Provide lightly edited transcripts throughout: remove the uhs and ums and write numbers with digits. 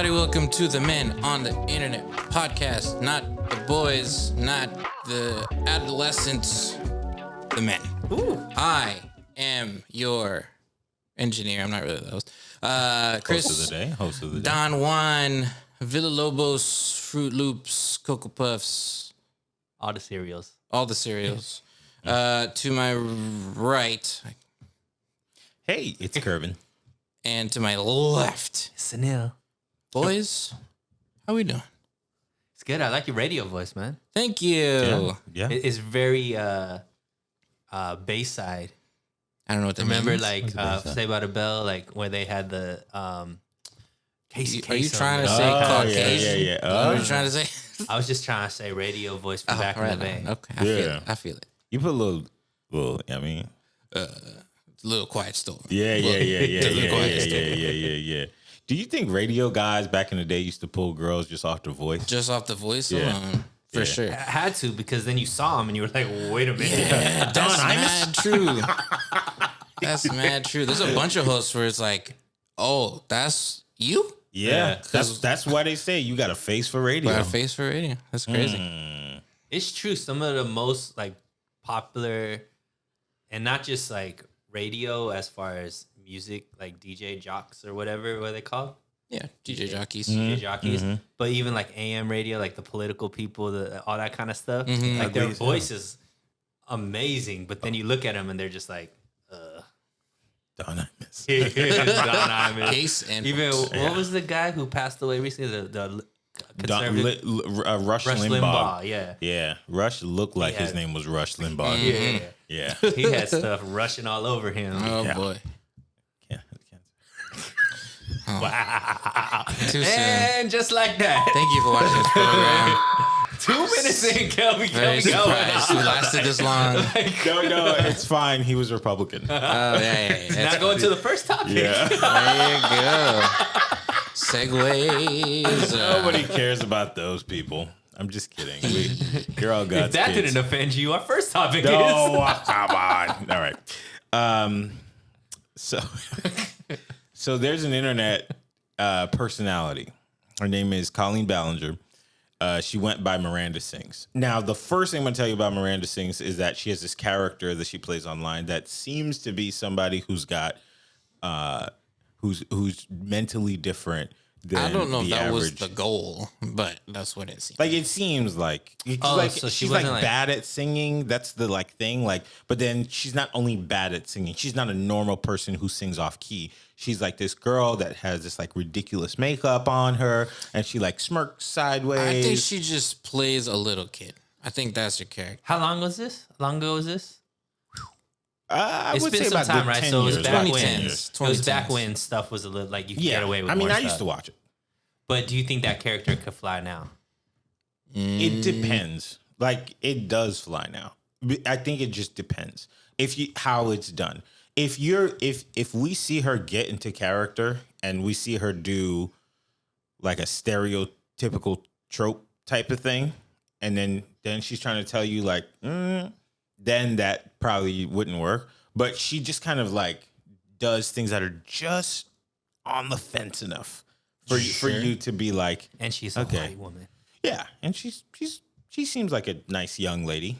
everybody. Welcome to the Men on the Internet podcast. Not the boys, not the adolescents, the men. Ooh. I am your engineer. I'm not really the host. Chris. Host of the day. Don Juan, Villalobos, Fruit Loops, Cocoa Puffs. All the cereals. All the cereals. To my right. Hey, it's Kervin. And to my left. Sunil. Boys, how we doing? It's good. I like your radio voice, man. Thank you. Yeah. It's very Bayside. I don't know what that Remember, means. like Saved by the Bell, like where they had the Casey. Are you trying to on say it. Caucasian? Yeah. What are you trying to say? I was just trying to say radio voice from back in the day. Okay, I feel it. You put a little, I mean. It's a little quiet storm. Yeah. Quiet storm. Do you think radio guys back in the day used to pull girls just off the voice? Just off the voice Yeah. alone, for sure. I had to, because then you saw him and you were like, wait a minute. Yeah, that's mad true. That's mad true. There's a bunch of hosts where it's like, oh, that's you? Yeah. That's why they say you got a face for radio. Got a face for radio. That's crazy. It's true. Some of the most like popular, and not just like radio as far as music, like DJ jocks or whatever, what are they called? Yeah, DJ jockeys. DJ jockeys. But even like AM radio, like the political people, all that kind of stuff. Like their voice is amazing, but then you look at them and they're just like, Don Imus. Don Imus. Case and Even what was the guy who passed away recently? The conservative Rush Rush Limbaugh. Yeah. Yeah. Rush looked like his name was Rush Limbaugh. Yeah. Yeah. He had stuff rushing all over him. Oh, Yeah. boy. Yeah. Wow. Too soon. And just like that. Thank you for watching this program. 2 minutes in, Very Kelby surprised we lasted this long. No, it's fine. He was Republican. Oh, yeah. Now going to the first topic. Yeah. There you go. Segues. Nobody cares about those people. I'm just kidding. You're all God's If that kids. didn't offend you, our first topic No, is. come on. All right. So there's an internet personality. Her name is Colleen Ballinger. She went by Miranda Sings. Now, the first thing I'm going to tell you about Miranda Sings is that she has this character that she plays online that seems to be somebody who's got, who's mentally different than I don't know if the that was average. the goal, but that's what it seemed. Like it seems like So she she's like wasn't, like- bad at singing. That's the like thing. Like, but then she's not only bad at singing. She's not a normal person who sings off key. She's like this girl that has this like ridiculous makeup on her, and she like smirks sideways. I think she just plays a little kid. I think that's her character. How long was this? How long ago was this? I It's would been say some about time, the right? 10 So it was years. back about when 10 2010s. years. it was back 2010s. when stuff was a little like you could Yeah, get away with. I mean, more I used stuff. to watch it. But do you think that character could fly now? It depends. Like it does fly now. I think it just depends how it's done. If we see her get into character and we see her do like a stereotypical trope type of thing, and then she's trying to tell you like, then that probably wouldn't work. But she just kind of like does things that are just on the fence enough for you to be like, And she's a Okay. white woman. yeah, and she seems like a nice young lady.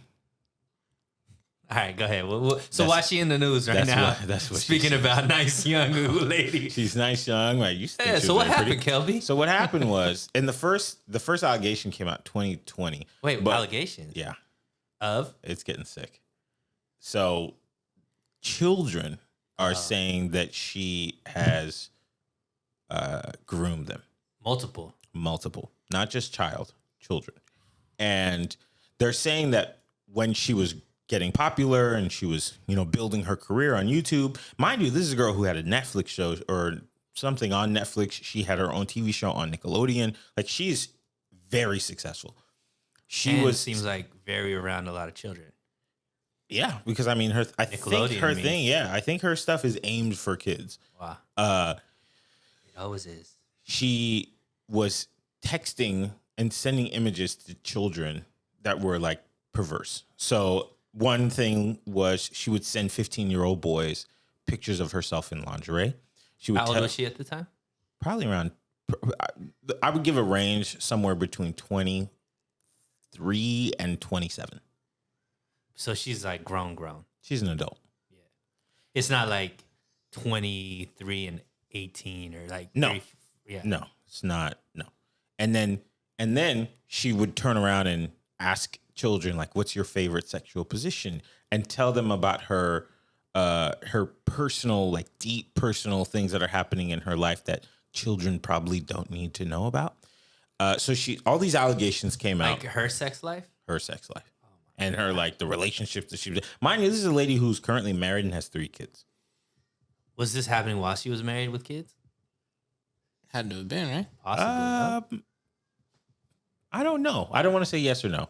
All right, go ahead. So That's- why she in the news right now? That's what. Speaking she's, about nice young lady. she's nice young. Right? You think Yeah, she so was what very happened, pretty. Kelby? So what happened was in the first allegation came out 2020. Wait, but- allegations Yeah, of? it's getting sick. So children are saying that she has groomed them. Multiple, not just children. And they're saying that when she was getting popular and she was, building her career on YouTube, mind you, this is a girl who had a Netflix show or something on Netflix. She had her own TV show on Nickelodeon. Like she's very successful. Seems like very around a lot of children. Yeah, because I mean, I think her thing, I think her stuff is aimed for kids. Wow. It always is. She was texting and sending images to children that were like perverse. So one thing was she would send 15-year-old boys pictures of herself in lingerie. She would How old was she at the time? probably around I would give a range somewhere between 23 and 27. So she's like grown. She's an adult. Yeah. It's not like 23 and 18 or like No. 30, yeah. No, it's not. No. And then she would turn around and ask children, like, what's your favorite sexual position? And tell them about her personal, like deep personal things that are happening in her life that children probably don't need to know about. So all these allegations came out. Like her sex life? Her sex life. And her, like, the relationships that she was. Mind you, this is a lady who's currently married and has 3 kids. Was this happening while she was married with kids? Had to have been, right? Possibly. I don't know. I don't want to say yes or no.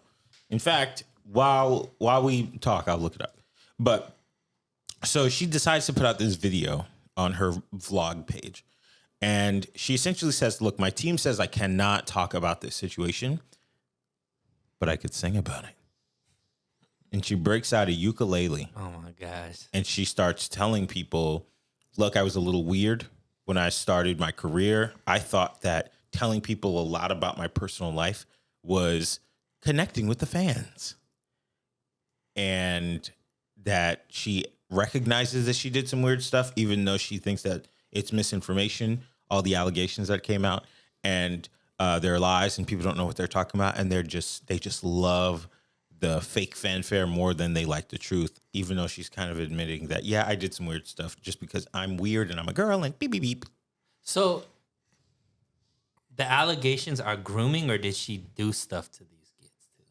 In fact, while we talk, I'll look it up. But so she decides to put out this video on her vlog page. And she essentially says, look, my team says I cannot talk about this situation, but I could sing about it. And she breaks out a ukulele. Oh my gosh. And she starts telling people, look, I was a little weird when I started my career. I thought that telling people a lot about my personal life was connecting with the fans. And that she recognizes that she did some weird stuff, even though she thinks that it's misinformation, all the allegations that came out, and they're lies and people don't know what they're talking about. And they just love the fake fanfare more than they like the truth, even though she's kind of admitting that, yeah, I did some weird stuff just because I'm weird and I'm a girl and beep, beep, beep. So the allegations are grooming, or did she do stuff to these kids too?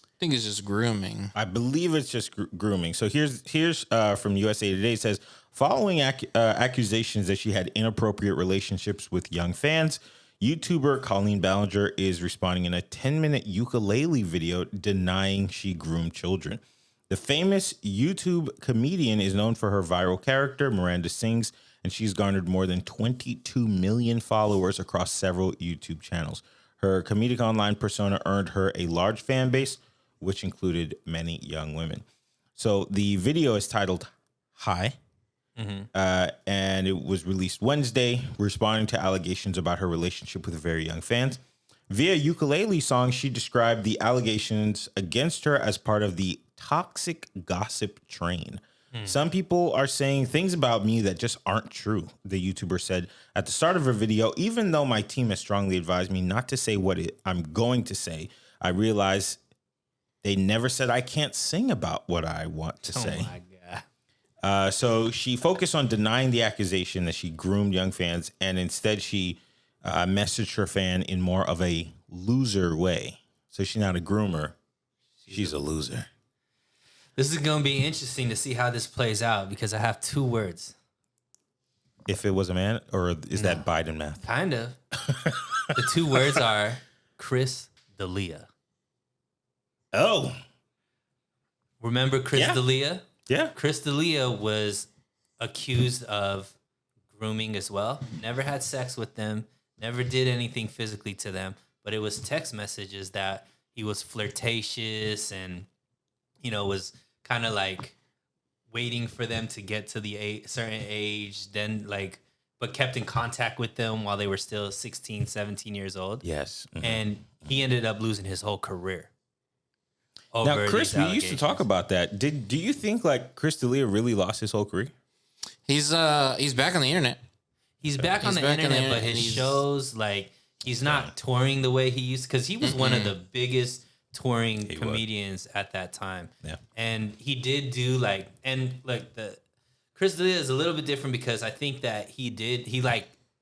I think it's just grooming. I believe it's just grooming. So here's from USA Today. It says, following accusations that she had inappropriate relationships with young fans, YouTuber Colleen Ballinger is responding in a 10-minute ukulele video denying she groomed children. The famous YouTube comedian is known for her viral character, Miranda Sings, and she's garnered more than 22 million followers across several YouTube channels. Her comedic online persona earned her a large fan base, which included many young women. So the video is titled Hi. And it was released Wednesday, responding to allegations about her relationship with very young fans. Via ukulele song, she described the allegations against her as part of the toxic gossip train. Some people are saying things about me that just aren't true, the YouTuber said at the start of her video. Even though my team has strongly advised me not to say what I'm going to say, I realize they never said I can't sing about what I want to say. Oh my God. So she focused on denying the accusation that she groomed young fans, and instead she messaged her fan in more of a loser way. So she's not a groomer. She's a loser. This is going to be interesting to see how this plays out because I have 2 words. If it was a man, or is that Biden math? Kind of. The 2 words are Chris D'Elia. Oh. Remember Chris D'Elia? Yeah. Chris D'Elia was accused of grooming as well. Never had sex with them. Never did anything physically to them. But it was text messages that he was flirtatious and, was kind of like waiting for them to get to the certain age. Then but kept in contact with them while they were still 16, 17 years old. Yes. Mm-hmm. And he ended up losing his whole career. Now, Chris, we used to talk about that. Do you think like Chris D'Elia really lost his whole career? He's back on the internet. He's back on the internet, but his shows, like, he's not touring the way he used to, because he was one of the biggest touring comedians at that time. Yeah. And he did do Chris D'Elia is a little bit different because I think that he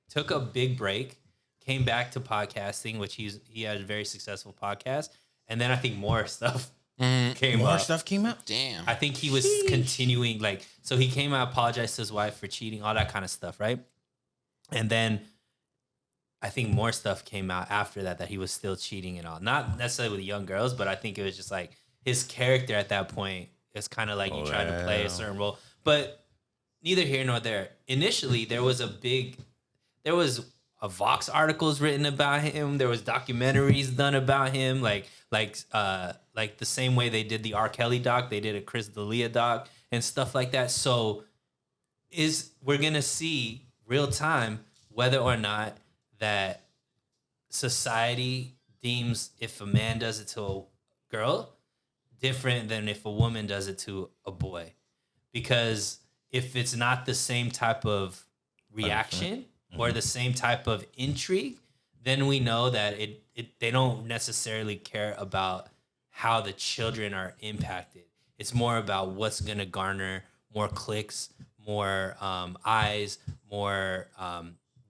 took a big break, came back to podcasting, which he had a very successful podcast. And then I think more stuff came up. More stuff came out? Damn. I think he was continuing, so he came out, apologized to his wife for cheating, all that kind of stuff, right? And then I think more stuff came out after that he was still cheating and all. Not necessarily with young girls, but I think it was just like his character at that point is kind of like you trying to play a certain role. But neither here nor there. Initially, there was a Vox articles written about him. There was documentaries done about him, like the same way they did the R. Kelly doc, they did a Chris D'Elia doc and stuff like that. So we're gonna see real time whether or not that society deems if a man does it to a girl different than if a woman does it to a boy. Because if it's not the same type of reaction or the same type of intrigue, then we know that they don't necessarily care about how the children are impacted. It's more about what's going to garner more clicks, more eyes, more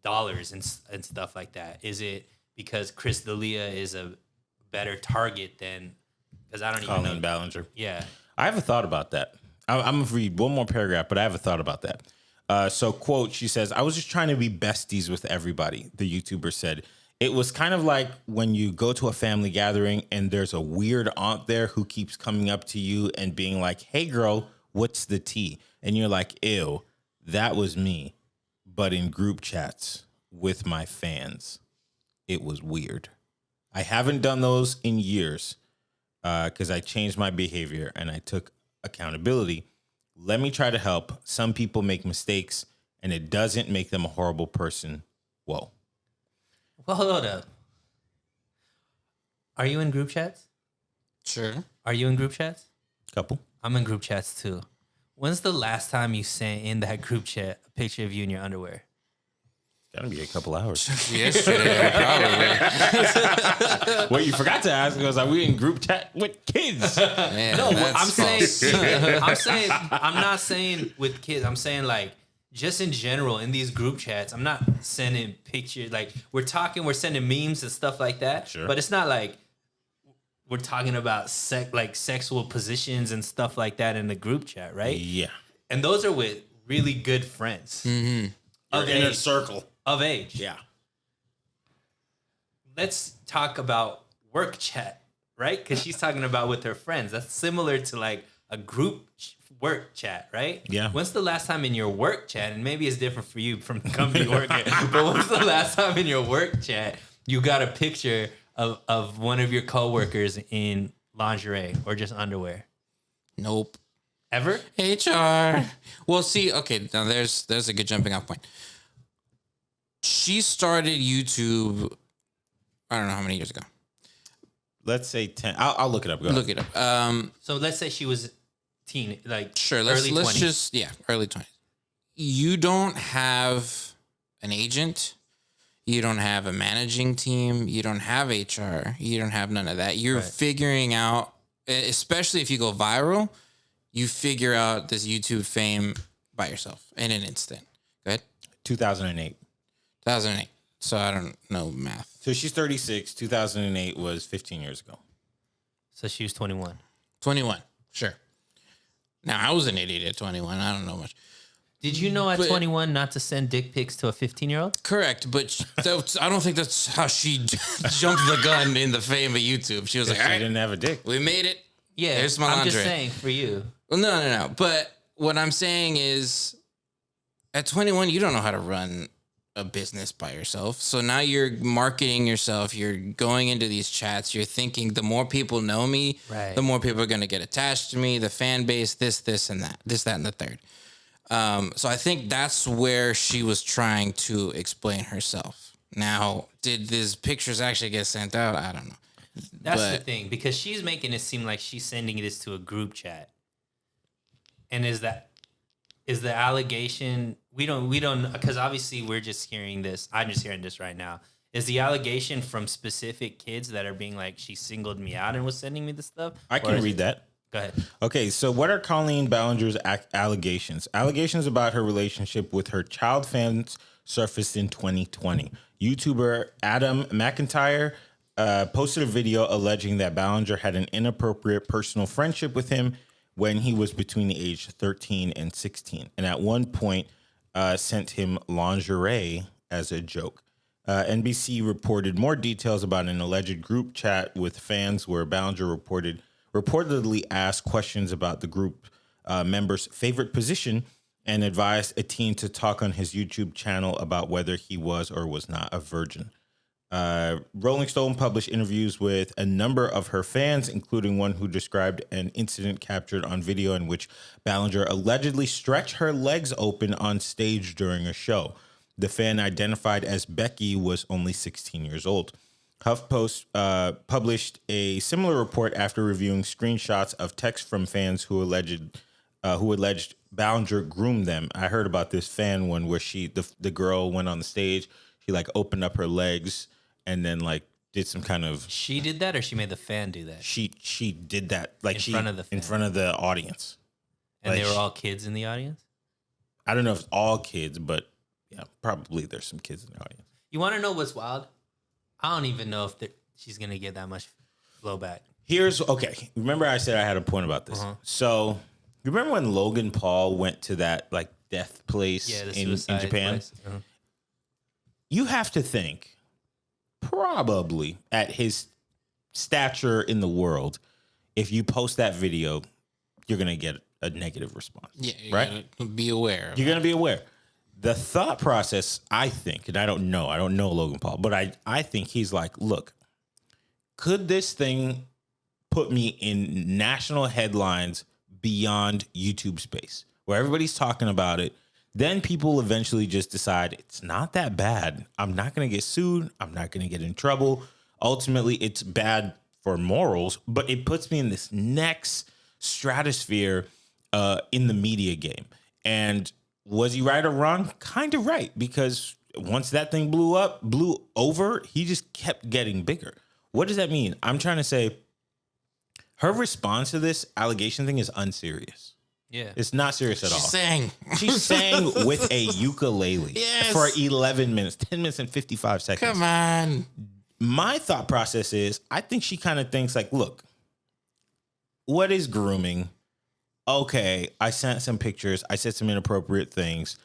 dollars and stuff like that. Is it because Chris D'Elia is a better target than, because I don't even know. Colleen Ballinger. Yeah. I have a thought about that. I'm going to read one more paragraph, but I have a thought about that. So, quote, she says, I was just trying to be besties with everybody, the YouTuber said. It was kind of like when you go to a family gathering and there's a weird aunt there who keeps coming up to you and being like, hey, girl, what's the tea? And you're like, ew, that was me. But in group chats with my fans, it was weird. I haven't done those in years because I changed my behavior and I took accountability. Let me try to help. Some people make mistakes and it doesn't make them a horrible person. Whoa. Well, hold up. Are you in group chats? Sure. Are you in group chats? Couple. I'm in group chats too. When's the last time you sent in that group chat a picture of you in your underwear? Gotta be a couple hours. Yesterday, probably. What you forgot to ask was, are we in group chat with kids? Man, No, that's I'm false. saying, I'm not saying with kids. I'm saying like just in general in these group chats. I'm not sending pictures. Like we're sending memes and stuff like that. Sure. But it's not like we're talking about sexual positions and stuff like that in the group chat, right? Yeah. And those are with really good friends of In a age. circle. Of age. Yeah. Let's talk about work chat, right? Because she's talking about with her friends. That's similar to like a group work chat, right? Yeah. When's the last time in your work chat, and maybe it's different for you from the company you're working at, but when's the last time in your work chat you got a picture of one of your coworkers in lingerie or just underwear? Nope. Ever? HR. Well, see, okay, now there's a good jumping off point. She started YouTube, I don't know how many years ago. Let's say 10. I'll look it up. Go ahead. Look it up. So let's say she was Sure, early let's 20s. just, early 20s. You don't have an agent. You don't have a managing team. You don't have HR. You don't have none of that. You're Right. figuring out, especially if you go viral, you figure out this YouTube fame by yourself in an instant. Go ahead. 2008. 2008. So I don't know math. So she's 36. 2008 was 15 years ago. So she was 21. 21. Sure. Now, I was an idiot at 21. I don't know much. Did you know at But- 21 not to send dick pics to a 15-year-old? Correct, but I don't think that's how she jumped the gun in the fame of YouTube. She was like, She all right, didn't have a dick. we made it. Yeah, There's my I'm just lingerie. saying for you. Well, no. But what I'm saying is, at 21, you don't know how to run a business by yourself. So now you're marketing yourself. You're going into these chats. You're thinking the more people know me, Right. the more people are going to get attached to me, the fan base, this, and that, and the third. So I think that's where she was trying to explain herself. Now, did these pictures actually get sent out? I don't know. That's the But- thing, because she's making it seem like she's sending this to a group chat. And is the allegation, we don't, because obviously we're just hearing this. I'm just hearing this right now. Is the allegation from specific kids that are being like, she singled me out and was sending me the stuff? I Or can is read it- that. Go ahead. Okay, so what are Colleen Ballinger's allegations? Allegations about her relationship with her child fans surfaced in 2020. YouTuber Adam McIntyre posted a video alleging that Ballinger had an inappropriate personal friendship with him when he was between the age 13 and 16, and at one point sent him lingerie as a joke. NBC reported more details about an alleged group chat with fans where Ballinger reportedly asked questions about the group member's favorite position and advised a teen to talk on his YouTube channel about whether he was or was not a virgin. Rolling Stone published interviews with a number of her fans, including one who described an incident captured on video in which Ballinger allegedly stretched her legs open on stage during a show. The fan, identified as Becky, was only 16 years old. HuffPost published a similar report after reviewing screenshots of texts from fans who alleged Ballinger groomed them. I heard about this fan one where the girl went on the stage, she like opened up her legs and then like did some kind of. She did that, or she made the fan do that? She did that like in front of the audience, and like, they were all kids in the audience. I don't know if it's all kids, but yeah, probably there's some kids in the audience. You want to know what's wild? I don't even know if she's gonna get that much blowback. Okay. Remember I said I had a point about this. So you remember when Logan Paul went to that like death place in Japan? You have to think probably at his stature in the world, if you post that video, you're going to get a negative response. Yeah, right? Be aware. You're going to be aware. The thought process, I think, and I don't know Logan Paul, but I think he's like, look, could this thing put me in national headlines beyond YouTube space where everybody's talking about it? Then people eventually just decide it's not that bad. I'm not going to get sued. I'm not going to get in trouble. Ultimately, it's bad for morals, but it puts me in this next stratosphere in the media game. And was he right or wrong? Kind of right, because once that thing blew over, he just kept getting bigger. What does that mean? I'm trying to say her response to this allegation thing is unserious. Yeah. It's not serious at all. She sang with a ukulele for 11 minutes, 10 minutes and 55 seconds. Come on. My thought process is, I think she kind of thinks like, look, what is grooming? Okay, I sent some pictures. I said some inappropriate things.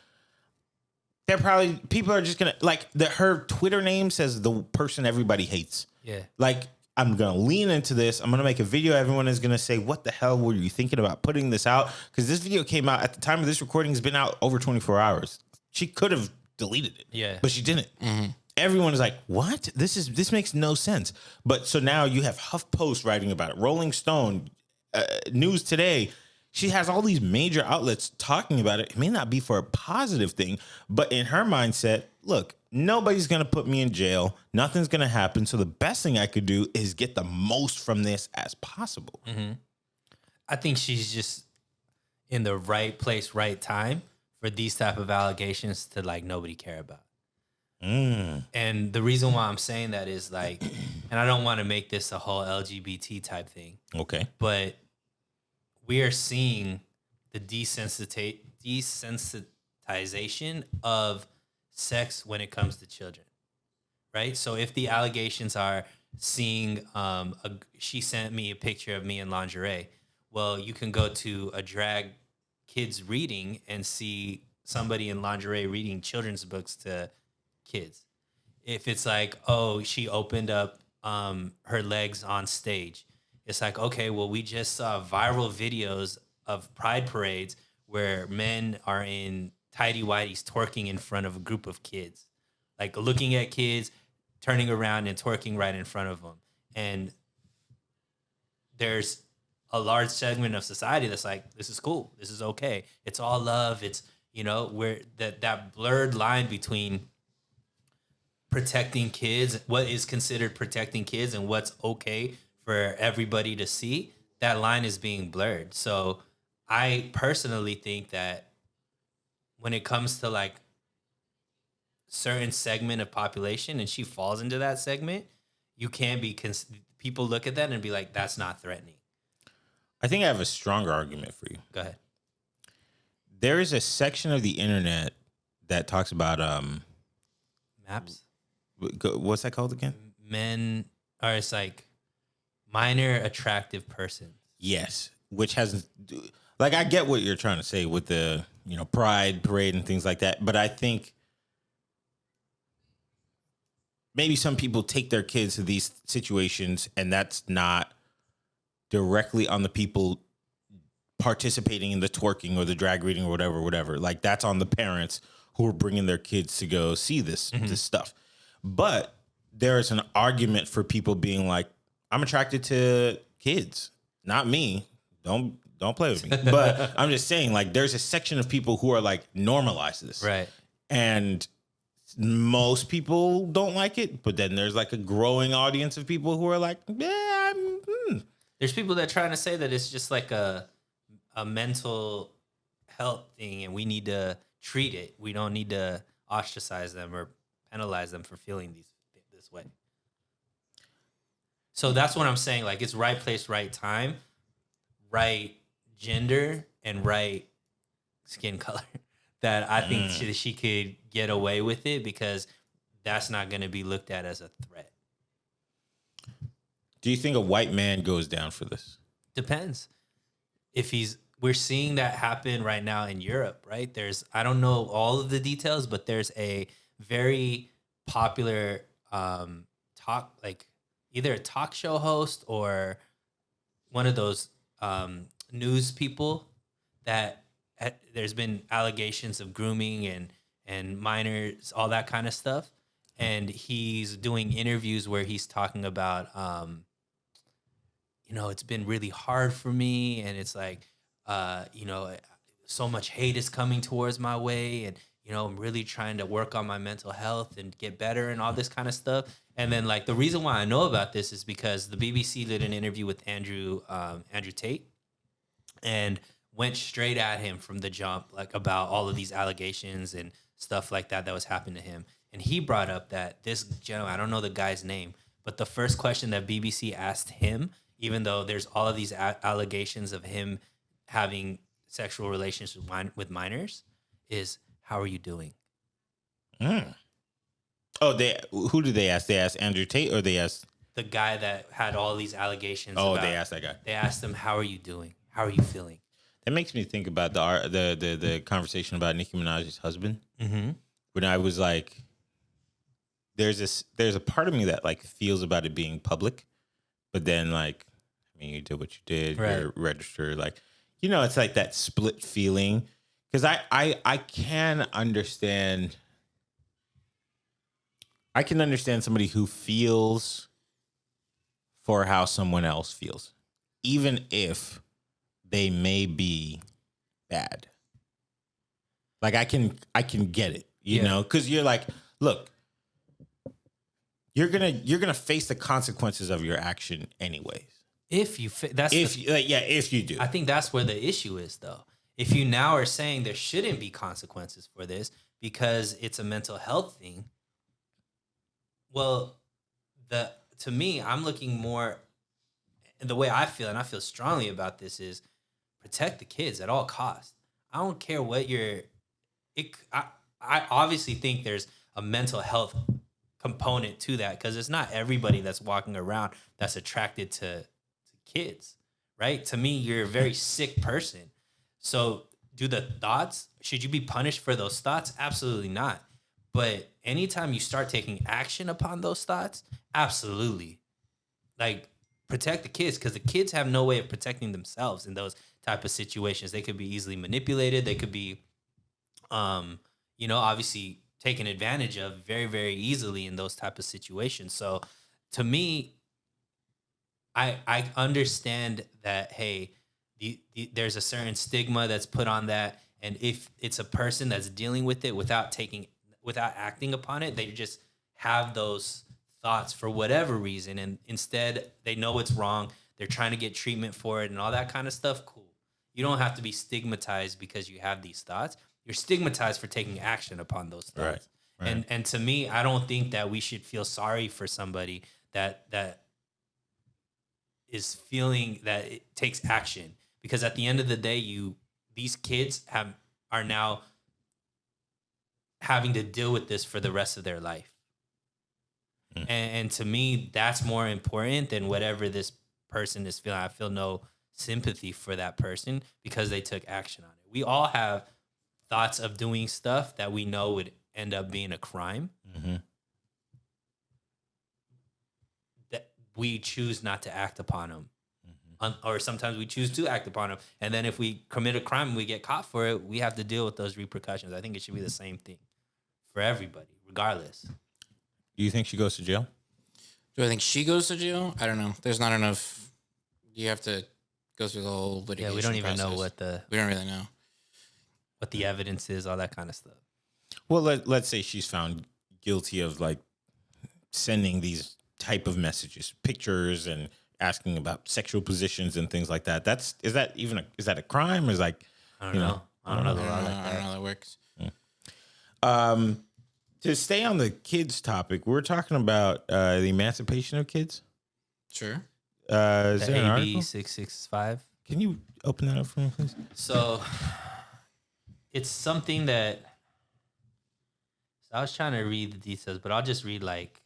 People are just going to, like, her Twitter name says the person everybody hates. Yeah. Like, I'm going to lean into this. I'm going to make a video. Everyone is going to say, what the hell were you thinking about putting this out? Because this video came out at the time of this recording. It's been out over 24 hours. She could have deleted it. Yeah. But she didn't. Mm-hmm. Everyone is like, what? This makes no sense. But so now you have HuffPost writing about it. Rolling Stone, News Today. She has all these major outlets talking about it. It may not be for a positive thing, but in her mindset, look, nobody's going to put me in jail. Nothing's going to happen. So the best thing I could do is get the most from this as possible. Mm-hmm. I think she's just in the right place, right time for these type of allegations to like nobody care about. And the reason why I'm saying that is like, and I don't want to make this a whole LGBT type thing. Okay. But we are seeing the desensitization of sex when it comes to children, right? So if the allegations are seeing, she sent me a picture of me in lingerie. Well, you can go to a drag kids reading and see somebody in lingerie reading children's books to kids. If it's like, oh, she opened up her legs on stage, it's like, okay, well, we just saw viral videos of pride parades where men are in tighty whities twerking in front of a group of kids, like looking at kids, turning around and twerking right in front of them. And there's a large segment of society that's like, this is cool. This is okay. It's all love. It's, where that blurred line between protecting kids, what is considered protecting kids and what's okay for everybody to see, that line is being blurred. So I personally think that when it comes to like certain segment of population and she falls into that segment, you can't be, people look at that and be like, that's not threatening. I think I have a stronger argument for you. Go ahead. There is a section of the internet that talks about maps. What's that called again? Men, or it's like minor attractive person. Yes, which has, like, I get what you're trying to say with the pride parade and things like that, but I think maybe some people take their kids to these situations and that's not directly on the people participating in the twerking or the drag reading or whatever. Like, that's on the parents who are bringing their kids to go see this stuff. But there is an argument for people being like, I'm attracted to kids, not me. Don't play with me. But I'm just saying, like, there's a section of people who are like, normalize this. Right. And most people don't like it, but then there's like a growing audience of people who are like, yeah, There's people that are trying to say that it's just like a mental health thing, and we need to treat it. We don't need to ostracize them or penalize them for feeling this way. So that's what I'm saying. Like, it's right place, right time, right gender, and right skin color. That I think she could get away with it because that's not going to be looked at as a threat. Do you think a white man goes down for this? Depends. We're seeing that happen right now in Europe, right? I don't know all of the details, but there's a very popular either a talk show host or one of those news people that there's been allegations of grooming and minors, all that kind of stuff. And he's doing interviews where he's talking about, it's been really hard for me. And it's like, so much hate is coming towards my way. And, I'm really trying to work on my mental health and get better and all this kind of stuff. And then, like, the reason why I know about this is because the BBC did an interview with Andrew Tate and went straight at him from the jump, like, about all of these allegations and stuff like that was happening to him. And he brought up that this gentleman, I don't know the guy's name, but the first question that BBC asked him, even though there's all of these allegations of him having sexual relations with minors, is, how are you doing? Oh, who did they ask? They asked Andrew Tate, or they asked the guy that had all these allegations? Oh, they asked that guy. They asked him, how are you doing? How are you feeling? That makes me think about the conversation about Nicki Minaj's husband. Mm-hmm. When I was like, there's a part of me that like feels about it being public, but then like, I mean, you did what you did, right. You're registered, like, it's like that split feeling. Because I can understand somebody who feels for how someone else feels, even if they may be bad. Like, I can get it, you know, because you're like, look, you're gonna face the consequences of your action anyways. If you if you do, I think that's where the issue is, though. If you now are saying there shouldn't be consequences for this because it's a mental health thing, well, to me, I'm looking more, the way I feel, and I feel strongly about this, is protect the kids at all costs. I don't care what I obviously think there's a mental health component to that, because it's not everybody that's walking around that's attracted to kids, right? To me, you're a very sick person. So should you be punished for those thoughts? Absolutely not. But anytime you start taking action upon those thoughts, absolutely. Like, protect the kids, because the kids have no way of protecting themselves in those type of situations. They could be easily manipulated. They could be, obviously taken advantage of very, very easily in those type of situations. So to me, I understand that, hey, there's a certain stigma that's put on that. And if it's a person that's dealing with it without acting upon it, they just have those thoughts for whatever reason. And instead they know it's wrong. They're trying to get treatment for it and all that kind of stuff. Cool. You don't have to be stigmatized because you have these thoughts. You're stigmatized for taking action upon those thoughts. Right. And to me, I don't think that we should feel sorry for somebody that is feeling that it takes action, because at the end of the day, these kids are now having to deal with this for the rest of their life. And to me, that's more important than whatever this person is feeling. I feel no sympathy for that person because they took action on it. We all have thoughts of doing stuff that we know would end up being a crime. Mm-hmm. That we choose not to act upon them. Or sometimes we choose to act upon them. And then if we commit a crime and we get caught for it, we have to deal with those repercussions. I think it should be the same thing for everybody, regardless. Do you think she goes to jail? Do I think she goes to jail? I don't know. There's not enough. You have to go through the whole litigation. Yeah, we don't even process. know we don't really know what the evidence is, all that kind of stuff. Well, let's say she's found guilty of like sending these type of messages, pictures, and asking about sexual positions and things like that. Is that a crime? Or is like, I don't you know. I don't know the I law don't know, like I don't know that. how that works. To stay on the kids topic, we're talking about the emancipation of kids. Sure. Is The there an AB article? 665. Can you open that up for me, please? So it's something that I was trying to read the details, but I'll just read like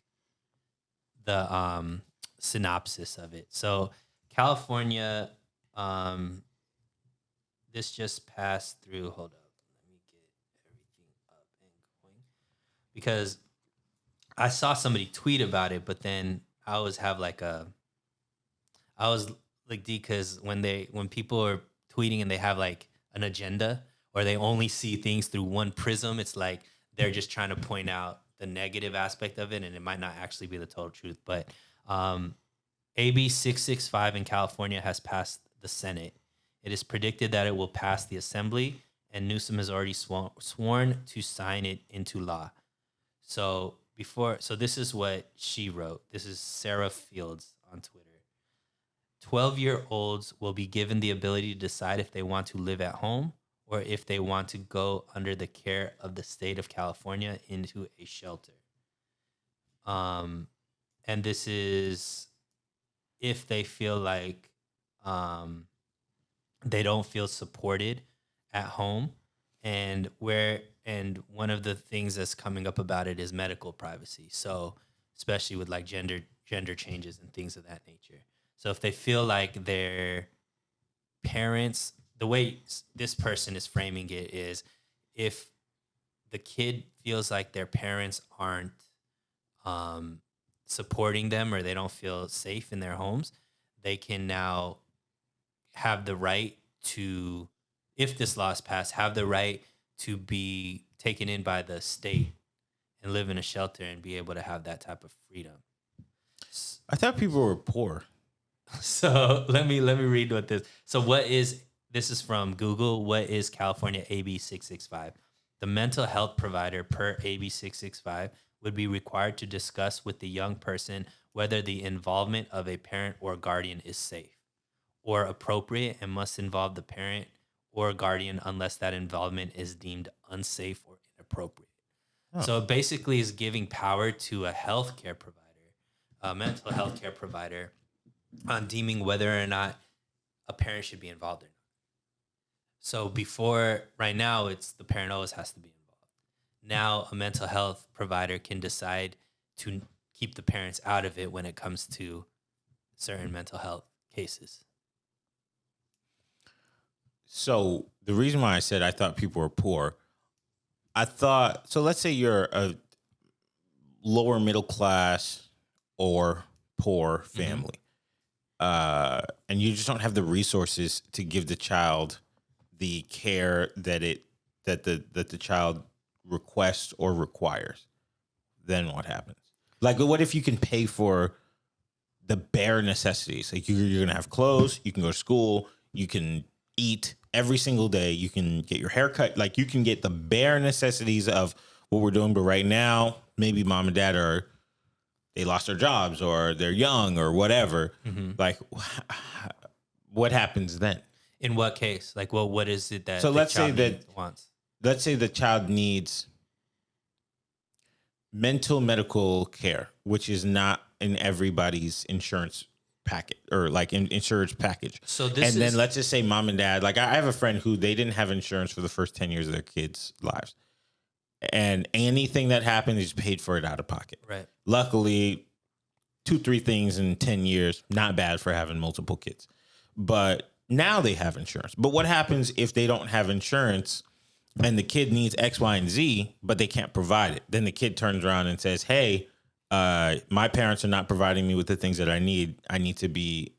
the synopsis of it. So California, this just passed through. Hold up, let me get everything up and going because I saw somebody tweet about it, but then I always have like I was like because when people are tweeting and they have like an agenda or they only see things through one prism, it's like they're just trying to point out the negative aspect of it, and it might not actually be the total truth. But AB 665 in California has passed the Senate. It is predicted that it will pass the Assembly, and Newsom has already sworn to sign it into law. So this is what she wrote. This is Sarah Fields on Twitter. 12-year-olds will be given the ability to decide if they want to live at home or if they want to go under the care of the state of California into a shelter. And this is if they feel like they don't feel supported at home, and one of the things that's coming up about it is medical privacy. So especially with like gender changes and things of that nature. So if they feel like their parents, the way this person is framing it is if the kid feels like their parents aren't supporting them or they don't feel safe in their homes, they can now have the right to, if this law is passed, have the right to be taken in by the state and live in a shelter and be able to have that type of freedom. I thought people were poor. So let me read what this. So this is from Google. What is California AB 665? The mental health provider per AB 665 would be required to discuss with the young person whether the involvement of a parent or guardian is safe or appropriate and must involve the parent or guardian unless that involvement is deemed unsafe or inappropriate. Oh. So it basically is giving power to a healthcare provider, a mental health care provider, on deeming whether or not a parent should be involved or not. So before, right now, it's the parent always has to be involved. Now a mental health provider can decide to keep the parents out of it when it comes to certain mental health cases. So the reason why I said I thought people were poor, so let's say you're a lower middle class or poor family. And you just don't have the resources to give the child the care that the child requests or requires. Then what happens? Like, what if you can pay for the bare necessities? Like, you're gonna have clothes, you can go to school, you can eat every single day, you can get your hair cut. Like, you can get the bare necessities of what we're doing. But right now, maybe mom and dad they lost their jobs or they're young or whatever. Mm-hmm. Like, what happens then? In what case? Like, well, what is it that so the let's child say that wants? Let's say the child needs medical care, which is not in everybody's insurance packet or like insurance package. So then let's just say mom and dad, like I have a friend who they didn't have insurance for the first 10 years of their kids' lives. And anything that happened is paid for it out of pocket. Right. Luckily, 2-3 things in 10 years, not bad for having multiple kids. But now they have insurance. But what happens if they don't have insurance and the kid needs X, Y, and Z, but they can't provide it? Then the kid turns around and says, hey, my parents are not providing me with the things that I need. I need to be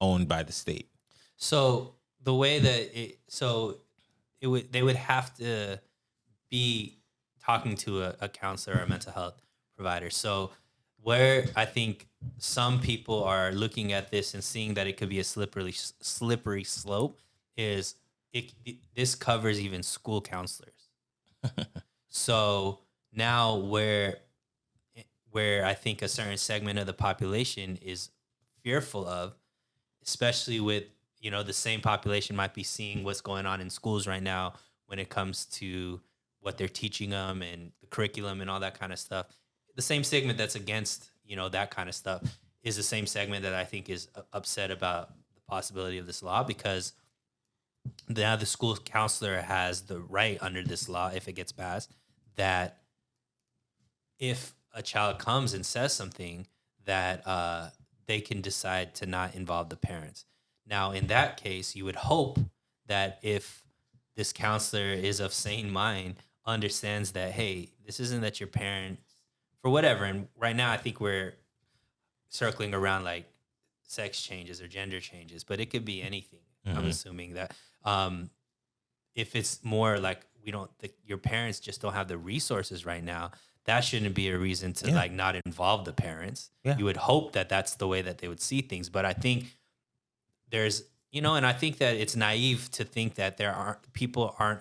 owned by the state. So the way that they would have to be talking to a counselor or a mental health provider. So where I think some people are looking at this and seeing that it could be a slippery slope is this covers even school counselors. So now where where I think a certain segment of the population is fearful of, especially with, you know, the same population might be seeing what's going on in schools right now when it comes to what they're teaching them and the curriculum and all that kind of stuff. The same segment that's against, you know, that kind of stuff is the same segment that I think is upset about the possibility of this law, because now the school counselor has the right under this law, if it gets passed, that if a child comes and says something, that they can decide to not involve the parents. Now, in that case, you would hope that if this counselor is of sane mind, understands that, hey, this isn't that your parents, for whatever. And right now, I think we're circling around like sex changes or gender changes, but it could be anything. I'm assuming that if it's more like your parents just don't have the resources right now, that shouldn't be a reason to like not involve the parents. You would hope that that's the way that they would see things. But I think there's, you know, and I think that it's naive to think that people aren't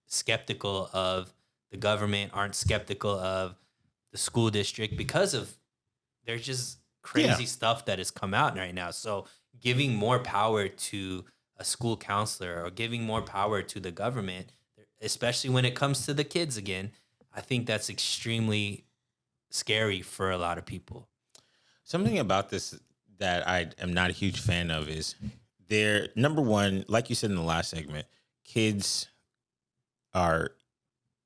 skeptical of the government, aren't skeptical of the school district, because of there's just crazy stuff that has come out right now. So giving more power to a school counselor or giving more power to the government, especially when it comes to the kids again, I think that's extremely scary for a lot of people. Something about this that I am not a huge fan of is number one, like you said in the last segment, kids are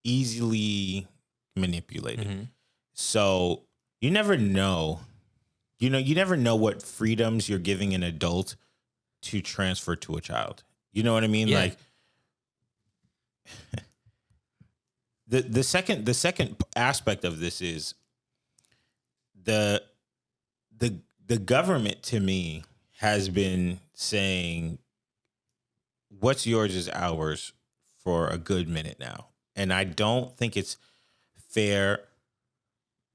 easily manipulated. Mm-hmm. So you never know, you never know what freedoms you're giving an adult to transfer to a child. You know what I mean? Yeah. Like the second aspect of this is the government, to me, has been saying what's yours is ours for a good minute now. And I don't think it's fair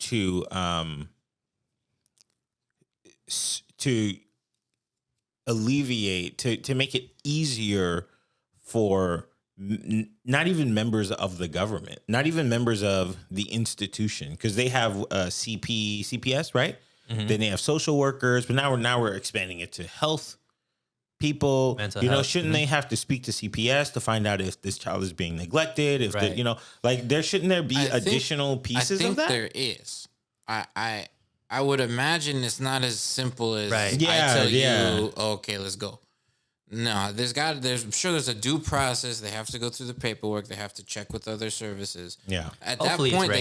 to alleviate, to make it easier for not even members of the government, not even members of the institution, because they have CPS, right? Mm-hmm. Then they have social workers, but now we're expanding it to health people. Mental health. Health. Shouldn't they have to speak to CPS to find out if this child is being neglected? If right. shouldn't there be additional pieces of that? There is. I would imagine it's not as simple as right. I tell you, okay, let's go. No, I'm sure there's a due process. They have to go through the paperwork. They have to check with other services. Yeah. At Hopefully that point,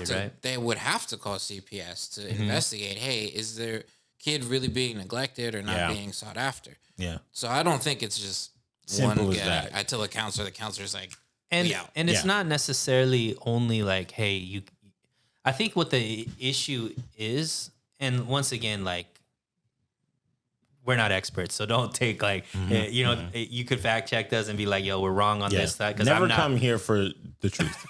right? they would have to call CPS to investigate. Hey, is their kid really being neglected or not being sought after? Yeah. So I don't think it's just Simple one as guy. that. I tell the counselor's like, and and it's not necessarily only like, hey, I think what the issue is, and once again, like, we're not experts, so don't take like, you could fact check us and be like, yo, we're wrong on this side. Never come here for the truth.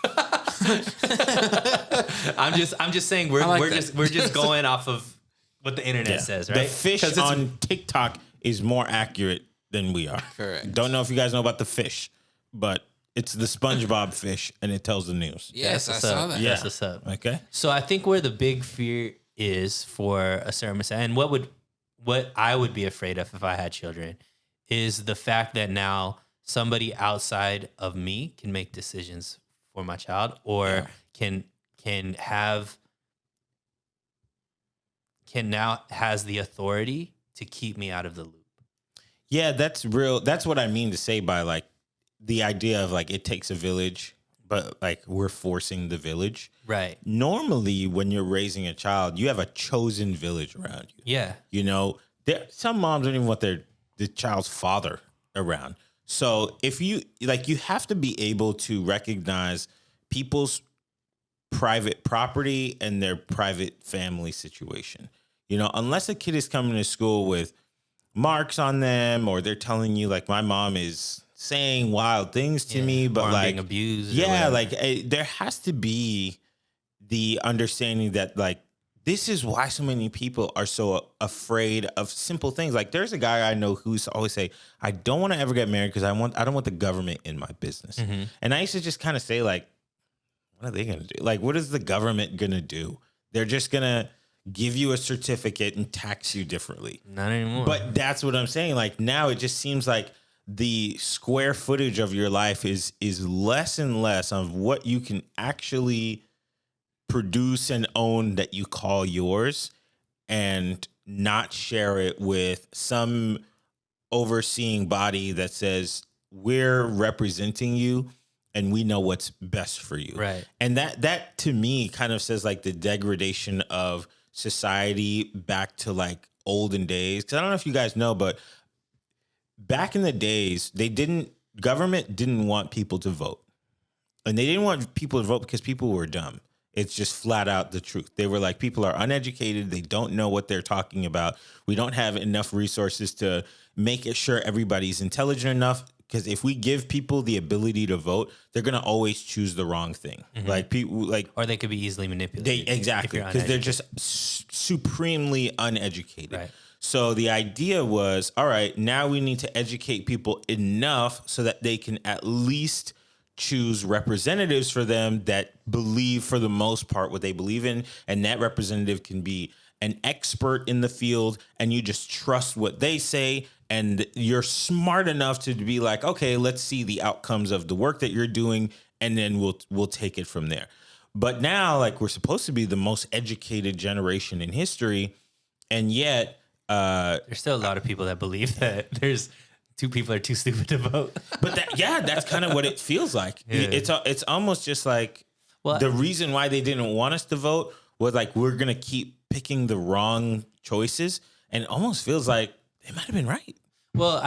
I'm just saying we're just going off of what the internet says, right? The fish on TikTok is more accurate than we are. Correct. Don't know if you guys know about the fish, but it's the SpongeBob fish, and it tells the news. yes, I saw that. Yeah. That's what's up. Okay. So I think where the big fear is for a certain percent, and what I would be afraid of if I had children, is the fact that now somebody outside of me can make decisions for my child, or can now has the authority to keep me out of the loop. Yeah, that's real. That's what I mean to say by like the idea of like it takes a village, but like we're forcing the village. Right. Normally, when you're raising a child, you have a chosen village around you. Yeah. You know, some moms don't even want the child's father around. So if you have to be able to recognize people's private property and their private family situation. You know, unless a kid is coming to school with marks on them, or they're telling you like my mom is saying wild things to me, but or like being abused. Yeah, like there has to be the understanding that like this is why so many people are so afraid of simple things. Like there's a guy I know who's always say, I don't want to ever get married because I don't want the government in my business. And I used to just kind of say like, what are they going to do? Like, what is the government going to do They're just gonna give you a certificate and tax you differently. Not anymore. But that's what I'm saying. Like now, it just seems like the square footage of your life is less and less of what you can actually produce and own that you call yours, and not share it with some overseeing body that says we're representing you and we know what's best for you. Right. And that to me kind of says like the degradation of society back to like olden days. Cause I don't know if you guys know, but back in the days, government didn't want people to vote. And they didn't want people to vote because people were dumb. It's just flat out the truth. They were like, people are uneducated. They don't know what they're talking about. We don't have enough resources to make it sure everybody's intelligent enough. Because if we give people the ability to vote, they're going to always choose the wrong thing. Like people, like, or they could be easily manipulated. Exactly, because they're just supremely uneducated. Right. So the idea was, all right, now we need to educate people enough so that they can at least choose representatives for them that believe, for the most part, what they believe in. And that representative can be an expert in the field, and you just trust what they say. And you're smart enough to be like, okay, let's see the outcomes of the work that you're doing, and then we'll take it from there. But now, like, we're supposed to be the most educated generation in history, and yet there's still a lot of people that believe that there's two people are too stupid to vote. But that's kind of what it feels like. Yeah. It's almost just like, Well, the reason why they didn't want us to vote was like, we're gonna keep picking the wrong choices, and it almost feels like they might have been right. Well,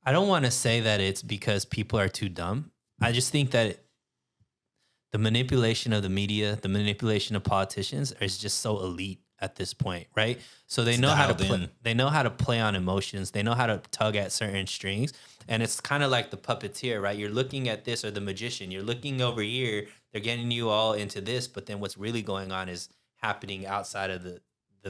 I don't want to say that it's because people are too dumb. I just think that the manipulation of the media, the manipulation of politicians is just so elite at this point, right? So they know how to play, they know how to play on emotions. They know how to tug at certain strings. And it's kind of like the puppeteer, right? You're looking at this, or the magician. You're looking over here. They're getting you all into this, but then what's really going on is happening outside of the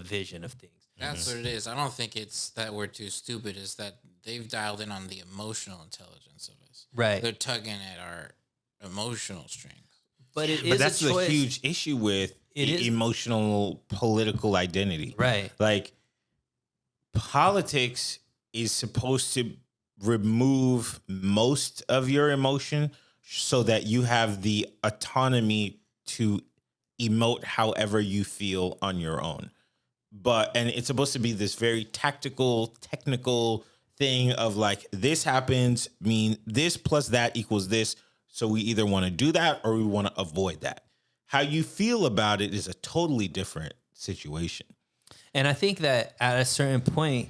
vision of things. That's what it is. I don't think it's that we're too stupid. It's that they've dialed in on the emotional intelligence of us. Right. They're tugging at our emotional strings. But That's a the choice. huge issue with It is. emotional political identity. Right. Like, politics is supposed to remove most of your emotion so that you have the autonomy to emote however you feel on your own. And it's supposed to be this very tactical, technical thing of like, this happens, mean this plus that equals this. So we either want to do that or we want to avoid that. How you feel about it is a totally different situation. And I think that at a certain point,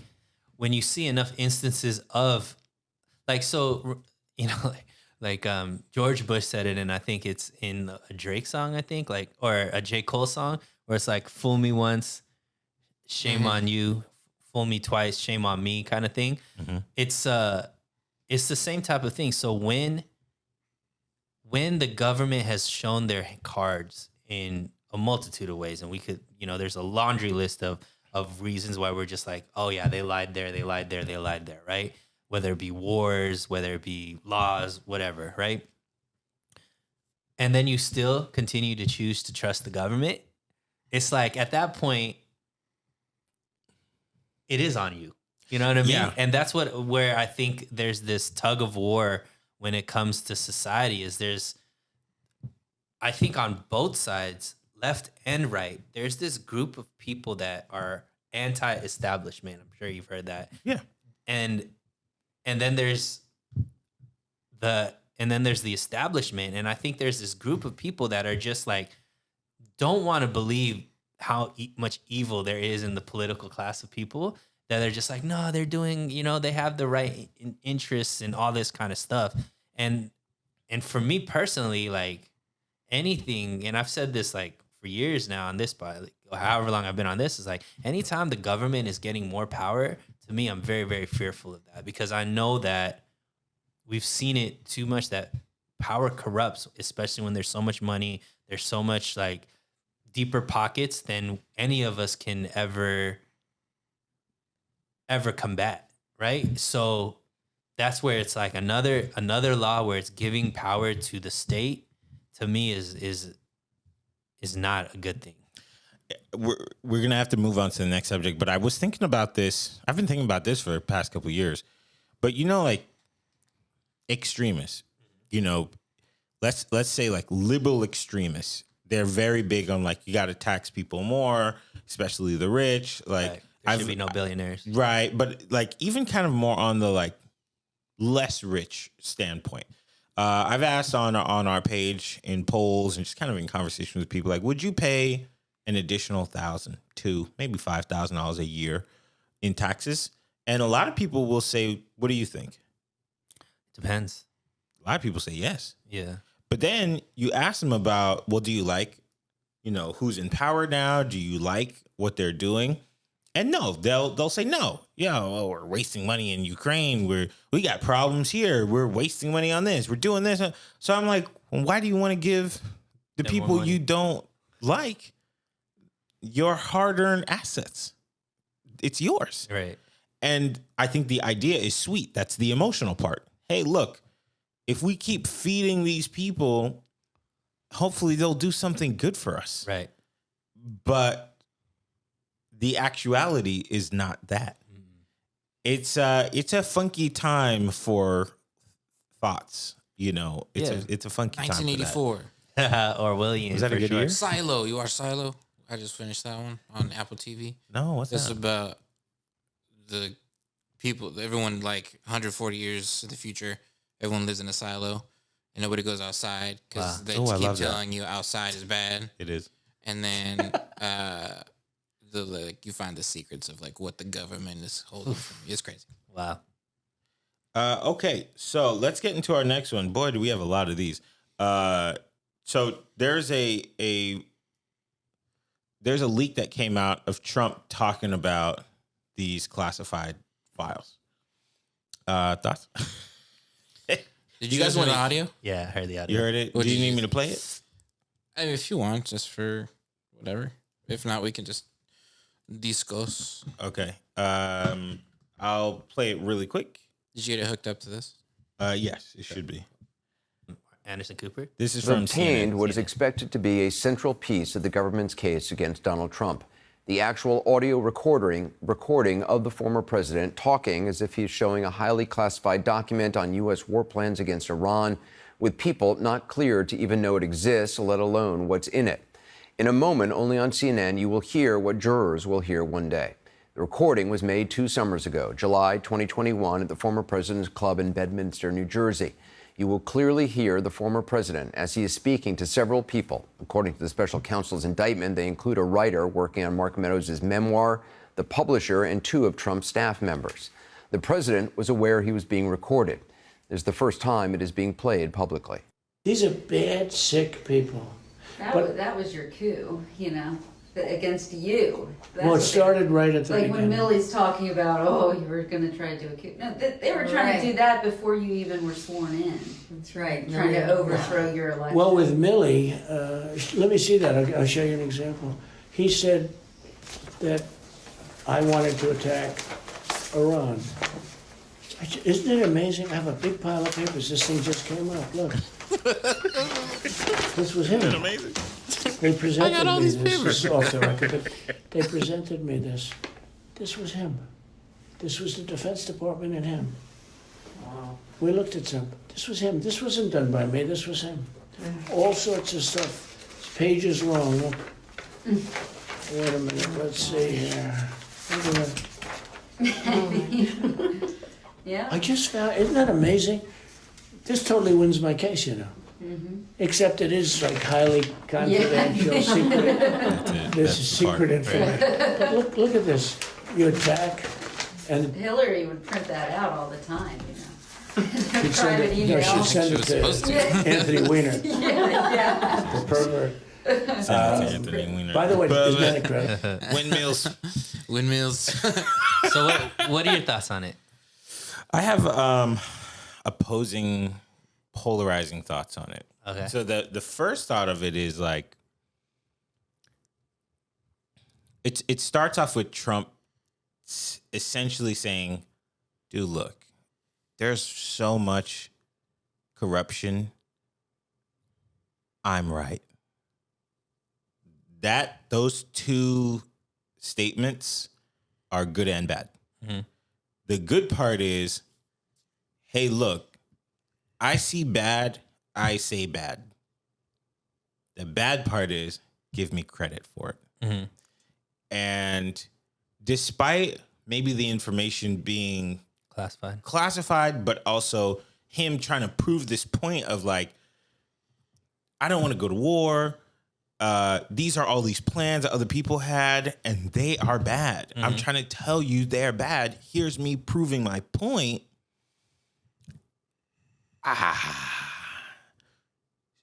when you see enough instances of, like, so, you know, like George Bush said it, and I think it's in a Drake song, I think, like, or a J. Cole song, where it's like, fool me once, shame on you, fool me twice, shame on me, kind of thing. It's the same type of thing. So when the government has shown their cards in a multitude of ways, and we could, you know, there's a laundry list of reasons why we're just like, oh yeah, they lied there, they lied there, they lied there, right? Whether it be wars, whether it be laws, whatever, right? And then you still continue to choose to trust the government. It's like, at that point, it is on you. You know what I mean? Yeah. And that's where I think there's this tug of war when it comes to society. I think on both sides, left and right, there's this group of people that are anti-establishment. I'm sure you've heard that. Yeah. And then there's the establishment. And I think there's this group of people that are just like, don't want to believe how much evil there is in the political class of people, that they're just like, no, they're doing, you know, they have the right interests and all this kind of stuff. And for me personally, like, anything, and I've said this like for years now on this, but like, however long I've been on this, is like, anytime the government is getting more power, to me, I'm very, very fearful of that, because I know that we've seen it too much, that power corrupts, especially when there's so much money, there's so much like deeper pockets than any of us can ever combat, right? So that's where it's like another law where it's giving power to the state, to me is is not a good thing. We're gonna have to move on to the next subject, but I was thinking about this. I've been thinking about this for the past couple of years. But like extremists, let's say like liberal extremists. They're very big on like you got to tax people more, especially the rich. Like Right. There should be no billionaires, right? But like even kind of more on the like less rich standpoint. I've asked on our page in polls and just kind of in conversation with people like, would you pay an additional $1,000 to maybe $5,000 a year in taxes? And a lot of people will say, what do you think? Depends. A lot of people say yes. Yeah. But then you ask them about, well, do you like, who's in power now? Do you like what they're doing? And no, they'll say no. Yeah, well, we're wasting money in Ukraine. We got problems here. We're wasting money on this. We're doing this. So I'm like, well, why do you want to give the Them more people money. you don't like your hard-earned assets? It's yours. Right. And I think the idea is sweet. That's the emotional part. Hey, look, if we keep feeding these people, hopefully they'll do something good for us. Right. But the actuality is not that. It's a funky time for thoughts. It's a funky time. 1984. Orwellian. Was that a for good sure. year? Silo. You watch Silo? I just finished that one on Apple TV. No, what's It's that? about the people, everyone like 140 years in the future, everyone lives in a silo and nobody goes outside because Wow. they Oh, I keep love that. telling you outside is bad. It is. And then you find the secrets of like what the government is holding from you. It's crazy. Wow. Okay, so let's get into our next one. Boy, do we have a lot of these. So there's a leak that came out of Trump talking about these classified files. Thoughts? Did you guys want the audio? Yeah, I heard the audio. You heard it? What Do you did need you- me to play it? I mean, if you want, just for whatever. If not, we can just discuss. Okay. I'll play it really quick. Did you get it hooked up to this? Yes, it should be. Anderson Cooper. This is from obtained CNN. what is expected to be a central piece of the government's case against Donald Trump. The actual audio recording of the former president talking as if he's showing a highly classified document on U.S. war plans against Iran with people not cleared to even know it exists, let alone what's in it. In a moment, only on CNN, you will hear what jurors will hear one day. The recording was made 2 summers ago, July 2021, at the former president's club in Bedminster, New Jersey. You will clearly hear the former president as he is speaking to several people. According to the special counsel's indictment, they include a writer working on Mark Meadows' memoir, the publisher, and 2 of Trump's staff members. The president was aware he was being recorded. This is the first time it is being played publicly. These are bad, sick people. That was your coup, against you. Well, it started right at the Like beginning. when Millie's talking about, oh, you were going to try to do a coup. No, they were trying to do that before you even were sworn in. That's right. Trying to overthrow your election. Well, with Millie, let me see that. I'll show you an example. He said that I wanted to attack Iran. Isn't it amazing? I have a big pile of papers. This thing just came up. Look. This was him. Isn't that amazing? They presented I got all me these this. papers. This is off the record, but they presented me this. This was him. This was the Defense Department and him. Wow. We looked at some. This was him. This wasn't done by me. This was him. All sorts of stuff. It's pages long. Look. Wait a minute. Let's see here. Look at that. Yeah. I just found, isn't that amazing? This totally wins my case, Except it is like highly confidential, secret. This is secret information. But look at this. You attack, and Hillary would print that out all the time, she'd send Private it, email. she'd send She it was supposed to to. Anthony Weiner, yeah. the pervert. Anthony Weiner. By the way, But- isn't that incredible? Windmills. Windmills. So what are your thoughts on it? I have opposing, polarizing thoughts on it. Okay. So the first thought of it is like, it starts off with Trump essentially saying, dude, look, there's so much corruption. I'm right. those two statements are good and bad. Mhm. The good part is, hey, look, I see bad, I say bad. The bad part is, give me credit for it. Mhm. And despite maybe the information being Classified. but also him trying to prove this point of like, I don't want to go to war. These are all these plans that other people had, and they are bad. I'm trying to tell you they're bad. Here's me proving my point.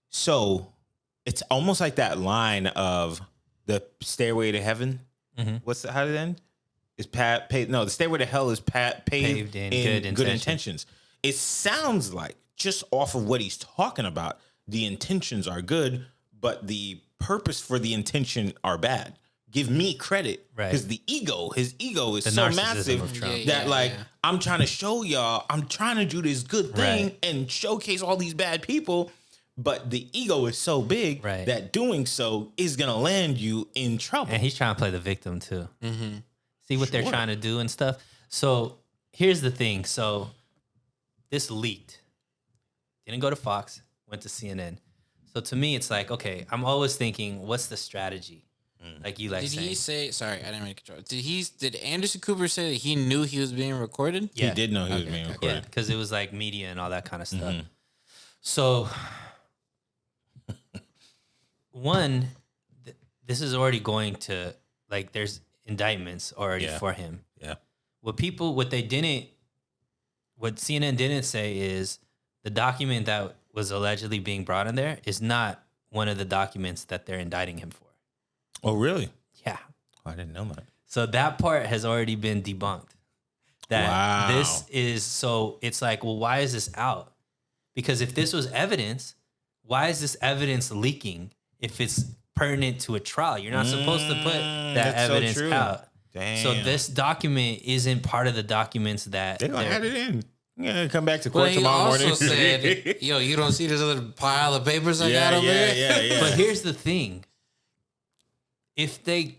So it's almost like that line of the Stairway to Heaven. How did it end? Is the Stairway to Hell is paved in good intentions. It sounds like, just off of what he's talking about, the intentions are good, but the purpose for the intention are bad. Give me credit, Right. because his ego is The so narcissism massive of Trump. that I'm trying to show y'all, I'm trying to do this good thing Right. and showcase all these bad people, but the ego is so big Right. that doing so is gonna land you in trouble. And he's trying to play the victim too. Mm-hmm. See what they're Sure. trying to do and stuff. So here's the thing. So this leaked. Didn't go to Fox, went to CNN. So to me, it's like, okay, I'm always thinking, what's the strategy? Like you like Did saying. he say? Sorry, I didn't make control. Did Anderson Cooper say that he knew he was being recorded? Yeah. He did know he was being Yeah, recorded. because it was like media and all that kind of stuff. So, one, this is already going to, like, there's indictments already Yeah. for him. Yeah. What CNN didn't say is the document that was allegedly being brought in there is not one of the documents that they're indicting him for. Oh, really? Yeah. Oh, I didn't know that. So that part has already been debunked. That Wow. this is, so it's like, well, why is this out? Because if this was evidence, why is this evidence leaking if it's pertinent to a trial? You're not supposed to put that that's so evidence true. out. Damn. So this document isn't part of the documents that They're gonna they're- add it in. Yeah, come back to Well, court he tomorrow also morning. said, "Yo, you don't see this other pile of papers I got over here?" yeah. But here's the thing. If they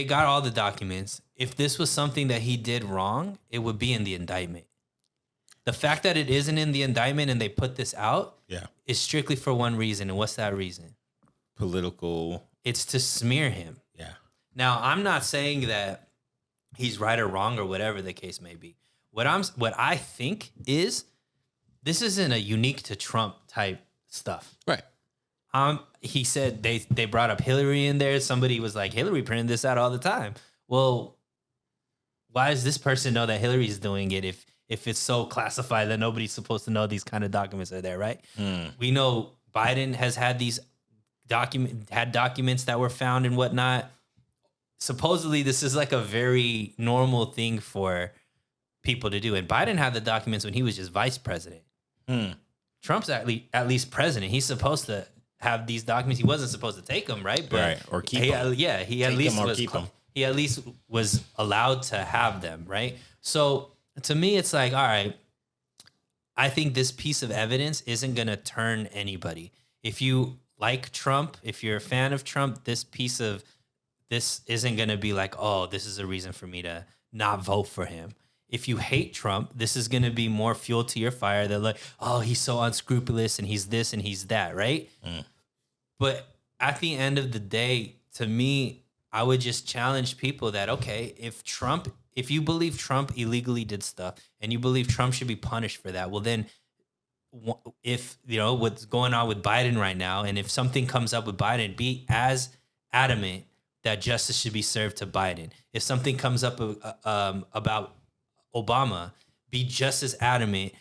got all the documents, if this was something that he did wrong, it would be in the indictment. The fact that it isn't in the indictment and they put this out Yeah. is strictly for one reason. And what's that reason? Political. It's to smear him. Yeah. Now, I'm not saying that he's right or wrong or whatever the case may be. What I think is this isn't a unique to Trump type stuff. Right. He said they brought up Hillary in there. Somebody was like, Hillary printed this out all the time. Well, why does this person know that Hillary's doing it if it's so classified that nobody's supposed to know these kind of documents are there, right? We know Biden has had these documents that were found and whatnot. Supposedly, this is like a very normal thing for people to do. And Biden had the documents when he was just vice president. Trump's at least president. He's supposed to have these documents. He wasn't supposed to take them, right? But Right, or keep them. Yeah, he Take at least them or was. keep them. He at least was allowed to have them, right? So to me, it's like, all right, I think this piece of evidence isn't going to turn anybody. If you like Trump, if you're a fan of Trump, this isn't going to be like, oh, this is a reason for me to not vote for him. If you hate Trump, this is going to be more fuel to your fire. They're like, oh, he's so unscrupulous and he's this and he's that, right? But at the end of the day, to me, I would just challenge people that, okay, if you believe Trump illegally did stuff and you believe Trump should be punished for that, well, then if, what's going on with Biden right now, and if something comes up with Biden, be as adamant that justice should be served to Biden. If something comes up about Obama, be just as adamant,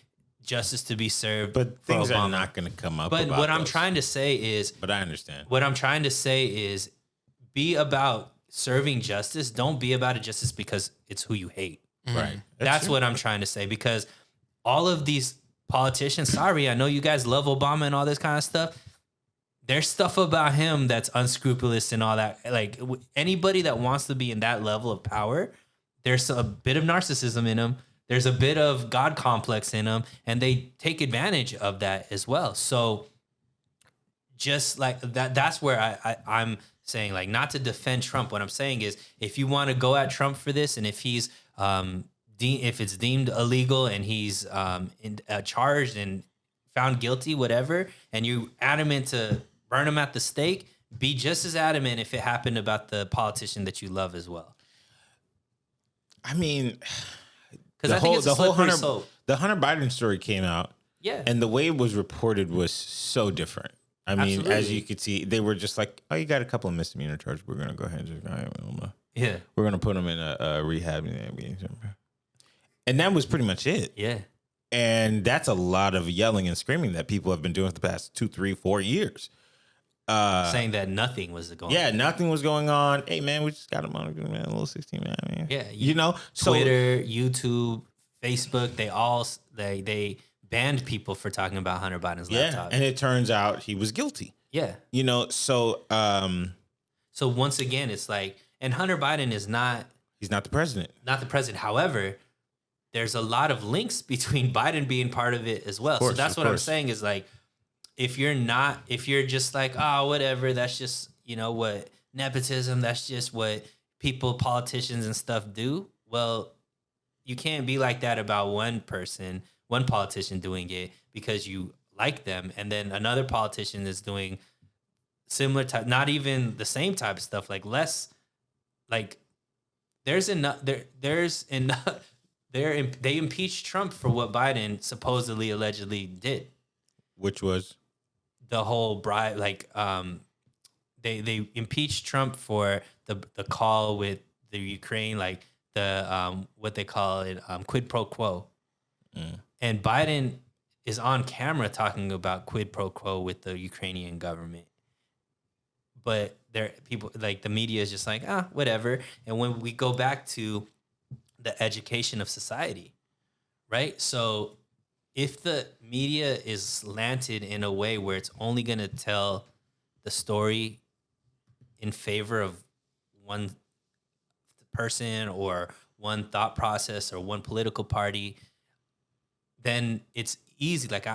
justice to be served. But for things Obama. are not going to come up. But about what I'm those. trying to say is, But I understand. what I'm trying to say is, be about serving justice. Don't be about it just because it's who you hate. Right. That's true. what I'm trying to say, because all of these politicians, sorry, I know you guys love Obama and all this kind of stuff. There's stuff about him that's unscrupulous and all that. Like anybody that wants to be in that level of power, there's a bit of narcissism in them. There's a bit of God complex in them, and they take advantage of that as well. So just like that. That's where I'm saying, like, not to defend Trump. What I'm saying is, if you want to go at Trump for this, and if he's if it's deemed illegal and he's charged and found guilty, whatever, and you adamant to burn him at the stake, be just as adamant if it happened about the politician that you love as well. I mean, because I think it's a slippery slope. The Hunter Biden story came out, and the way it was reported was so different. I mean, Absolutely. as you could see, they were just like, "Oh, you got a couple of misdemeanor charges. We're gonna go ahead and just we're gonna put him in a rehab." And that was pretty much it. Yeah. And that's a lot of yelling and screaming that people have been doing for the past 2, 3, 4 years. Saying that nothing was going on. Yeah, nothing was going on. Hey, man, we just got him on a little 16, man. Yeah. You know? Twitter, YouTube, Facebook, they banned people for talking about Hunter Biden's laptop. And it turns out he was guilty. Yeah. You know, so once again, it's like, and Hunter Biden is not... He's not the president. Not the president. However, there's a lot of links between Biden being part of it as well. So that's what I'm saying is, like, if you're just like, oh, whatever, that's just, what nepotism, that's just what politicians and stuff do. Well, you can't be like that about one politician doing it because you like them. And then another politician is doing similar type, not even the same type of stuff, like less, like there's enough, they impeached Trump for what Biden supposedly allegedly did, which was the whole bribe. Like, they impeached Trump for the call with the Ukraine, like the what they call it, quid pro quo. And Biden is on camera talking about quid pro quo with the Ukrainian government, but people, like, the media is just like, whatever. And when we go back to the education of society, right? So if the media is slanted in a way where it's only going to tell the story in favor of one person or one thought process or one political party, then it's easy. Like,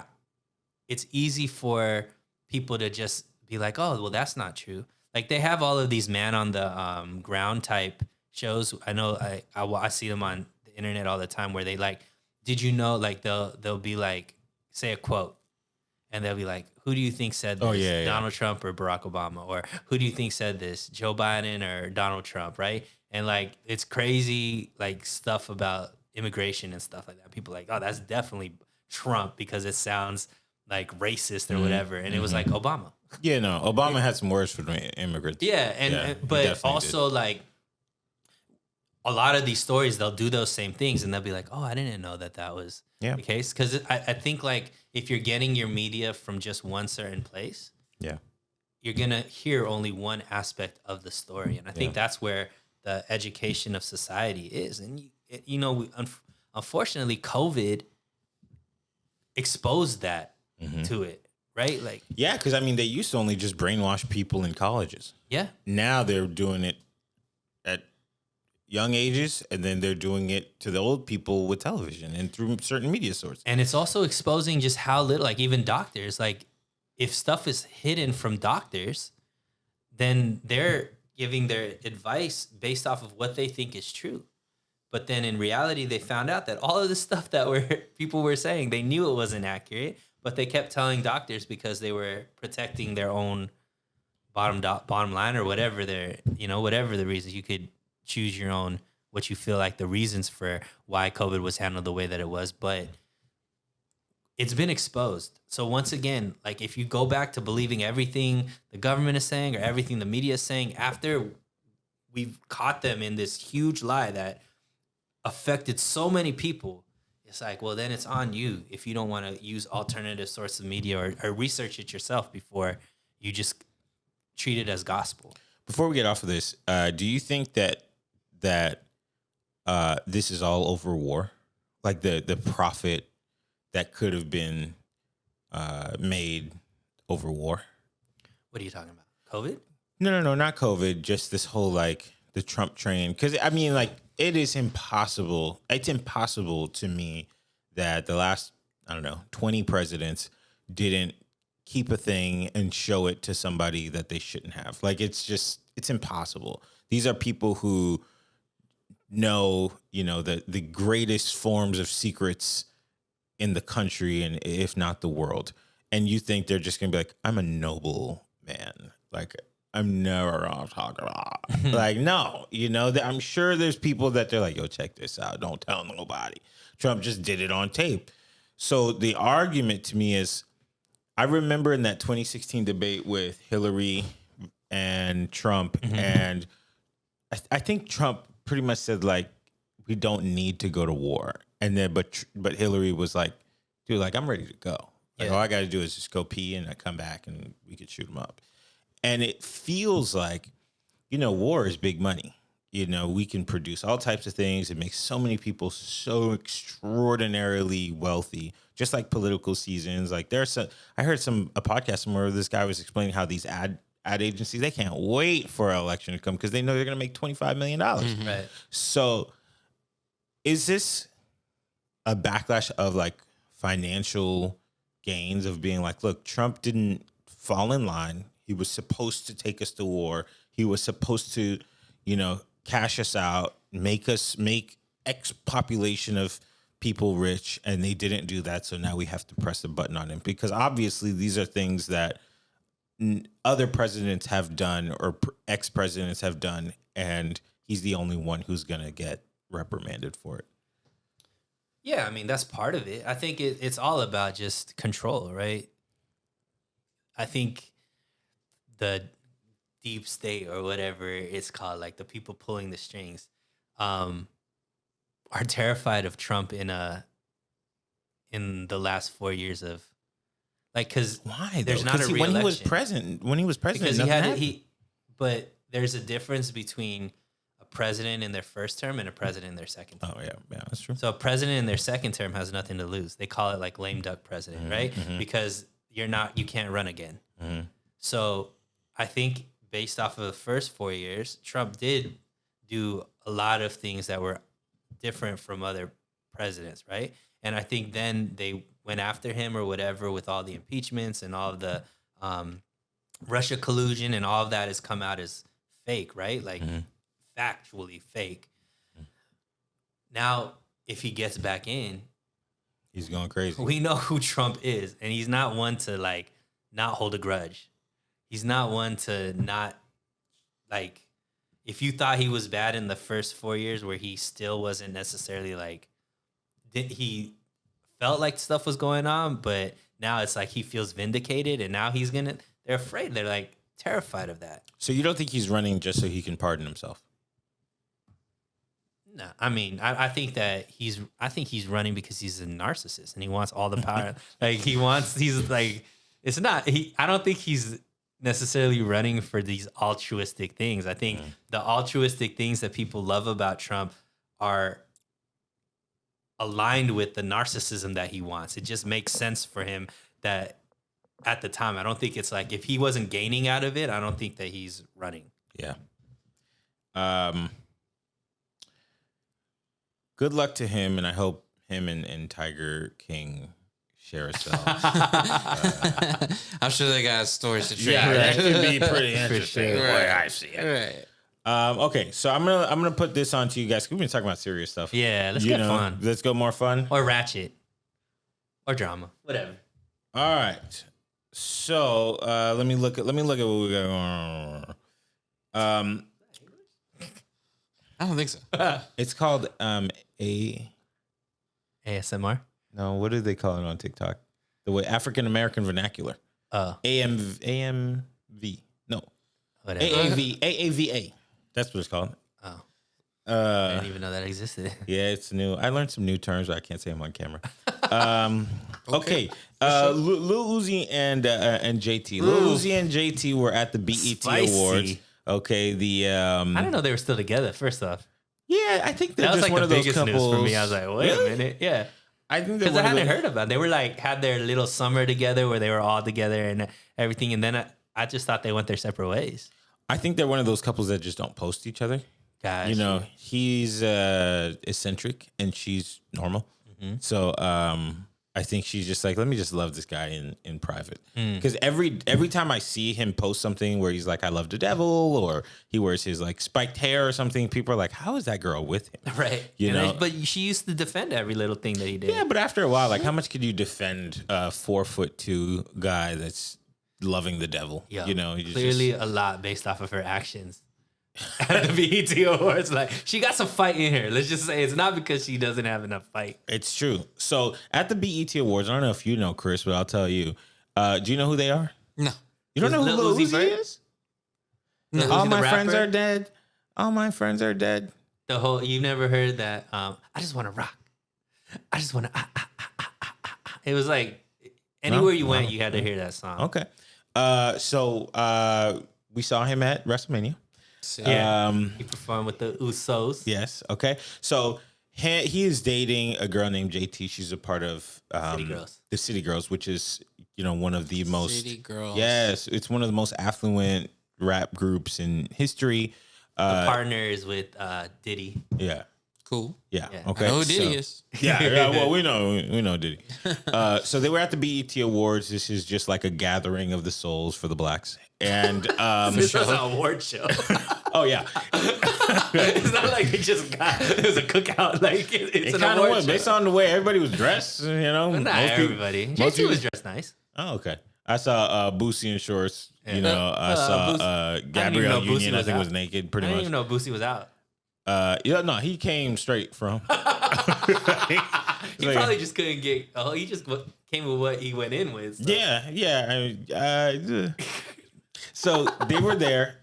it's easy for people to just be like, oh, well, that's not true. Like, they have all of these man on the ground type shows. I know I see them on the internet all the time where they, like, did you know, like, they'll be like, say a quote, and they'll be like, who do you think said this? Donald Trump or Barack Obama? Or who do you think said this? Joe Biden or Donald Trump, right? And, like, it's crazy, like, stuff about immigration and stuff like that. People are like, oh, that's definitely Trump because it sounds like racist or whatever. And it was like Obama. Yeah, no, Obama had some words for the immigrants. Yeah, but also did. Like, a lot of these stories, they'll do those same things and they'll be like, oh, I didn't know that was the case. Because I think, like, if you're getting your media from just one certain place, you're going to hear only one aspect of the story. And I think that's where the education of society is. And, unfortunately, COVID exposed that to it. Right? Like, yeah, because I mean, they used to only just brainwash people in colleges. Yeah. Now they're doing it at young ages, and then they're doing it to the old people with television and through certain media sources. And it's also exposing just how little, like, even doctors, like, if stuff is hidden from doctors, then they're giving their advice based off of what they think is true. But then in reality, they found out that all of the stuff that people were saying, they knew it wasn't accurate. But they kept telling doctors because they were protecting their own bottom line or whatever whatever the reasons. You could choose your own, what you feel like the reasons for why COVID was handled the way that it was. But it's been exposed. So once again, like, if you go back to believing everything the government is saying or everything the media is saying after we've caught them in this huge lie that affected so many people, it's like, well, then it's on you if you don't want to use alternative sources of media or research it yourself before you just treat it as gospel. Before we get off of this, do you think that this is all over war? Like the profit that could have been made over war? What are you talking about? COVID? No, not COVID. Just this whole, like, the Trump train. Because, I mean, like, it is impossible. It's impossible to me that the last, 20 presidents didn't keep a thing and show it to somebody that they shouldn't have. Like, it's impossible. These are people who know, the greatest forms of secrets in the country and if not the world. And you think they're just going to be like, I'm a noble man. Like, I'm never going to talk about. Like, no, I'm sure there's people that they're like, yo, check this out. Don't tell nobody. Trump just did it on tape. So the argument to me is, I remember in that 2016 debate with Hillary and Trump, and I think Trump pretty much said, like, we don't need to go to war. And then, but Hillary was like, dude, like, I'm ready to go. Like, all I got to do is just go pee and I come back and we could shoot him up. And it feels like, war is big money. We can produce all types of things. It makes so many people so extraordinarily wealthy, just like political seasons. Like, I heard a podcast somewhere where this guy was explaining how these ad agencies, they can't wait for an election to come because they know they're going to make $25 million. Right. So is this a backlash of like financial gains of being like, look, Trump didn't fall in line. He was supposed to take us to war. He was supposed to, cash us out, make X population of people rich, and they didn't do that. So now we have to press the button on him because obviously these are things that other presidents have done or ex-presidents have done, and he's the only one who's going to get reprimanded for it. Yeah, I mean, that's part of it. I think it's all about just control, right? I think the deep state or whatever it's called, like the people pulling the strings, are terrified of Trump in the last 4 years of, like, because why? There's not a re-election. When he was president, because nothing happened. But there's a difference between a president in their first term and a president in their second term. Oh yeah, that's true. So a president in their second term has nothing to lose. They call it like lame duck president, right? Because you can't run again. So I think based off of the first 4 years, Trump did do a lot of things that were different from other presidents, right? And I think then they went after him or whatever with all the impeachments and all of the Russia collusion, and all of that has come out as fake, right? Like factually fake. Now, if he gets back in, he's going crazy. We know who Trump is, and he's not one to like not hold a grudge. He's not one to not, like, if you thought he was bad in the first 4 years where he still wasn't necessarily like, he felt like stuff was going on, but now it's like he feels vindicated, and now they're afraid. They're like terrified of that. So you don't think he's running just so he can pardon himself? No, I mean, I think he's running because he's a narcissist and he wants all the power. I don't think he's necessarily running for these altruistic things. I think the altruistic things that people love about Trump are aligned with the narcissism that he wants. It just makes sense for him that at the time, I don't think it's like, if he wasn't gaining out of it, I don't think that he's running. Yeah. Good luck to him, and I hope him and Tiger King share a cell. I'm sure they got stories to trade. Yeah, that could be pretty interesting. Sure. The way I see it. Right. Okay, so I'm gonna put this on to you guys. We've been talking about serious stuff. Yeah, let's get fun. Let's go more fun. Or ratchet. Or drama. Whatever. All right. So let me look at what we got going on. I don't think so. It's called ASMR? No, what do they call it on TikTok? The way African American vernacular. AMV. No. Whatever. AAVA. That's what it's called. Oh. I didn't even know that existed. Yeah, it's new. I learned some new terms, but I can't say them on camera. Okay. Lil Uzi and JT. Lil Uzi and JT were at the BET Spicy. Awards. Okay, I didn't know they were still together, first off. Yeah, I think they're That was just like one the of those biggest news couples. for me. I was like, wait a minute. Yeah. I think Because I hadn't heard about it. They were like, had their little summer together where they were all together and everything. And then I just thought they went their separate ways. I think they're one of those couples that just don't post each other. Gosh. You know, he's eccentric and she's normal. So I I think she's just like, let me just love this guy in private. Because every time I see him post something where he's like, I love the devil, or he wears his like spiked hair or something, people are like, how is that girl with him? Right. You know? But she used to defend every little thing that he did. Yeah, but after a while, like, how much could you defend a 4'2" guy that's loving the devil? Yeah. You know, Clearly a lot based off of her actions. At the BET Awards, like she got some fight in her. Let's just say it's not because she doesn't have enough fight. It's true. So at the BET Awards, I don't know if you know, Chris, but I'll tell you. Do you know who they are? No. You don't know who Lil Uzi Vert? is? No. All Uzi, my the friends rapper? are dead. All my friends are dead. The whole you've never heard that. I just want to rock. I just want to. It was like anywhere you went, you had to hear that song. Okay. So we saw him at WrestleMania. Yeah. He performed with the Usos. Yes. Okay. So he is dating a girl named JT. She's a part of City Girls. the City Girls, which is one of the most City Girls. Yes, it's one of the most affluent rap groups in history. The partner is with Diddy. Yeah. Cool. Yeah. Yeah. Okay. I know who Diddy so- is. Yeah. Well, we know Diddy. So they were at the BET Awards. This is just like a gathering of the souls for the blacks. And This was an award show. oh yeah, It's not like they just got. It was a cookout. Like it's it an kind of award was show. based on the way everybody was dressed. Not most everybody. People, most JT people, was dressed nice. oh okay. I saw Boosie in shorts. Yeah. I saw Boosie- Gabrielle I didn't even know Boosie Union. I was think out. was naked I pretty didn't much. even know Boosie was out. Yeah, no, he came straight from. He probably just couldn't get. Oh, he just came with what he went in with. So. Yeah. So they were there,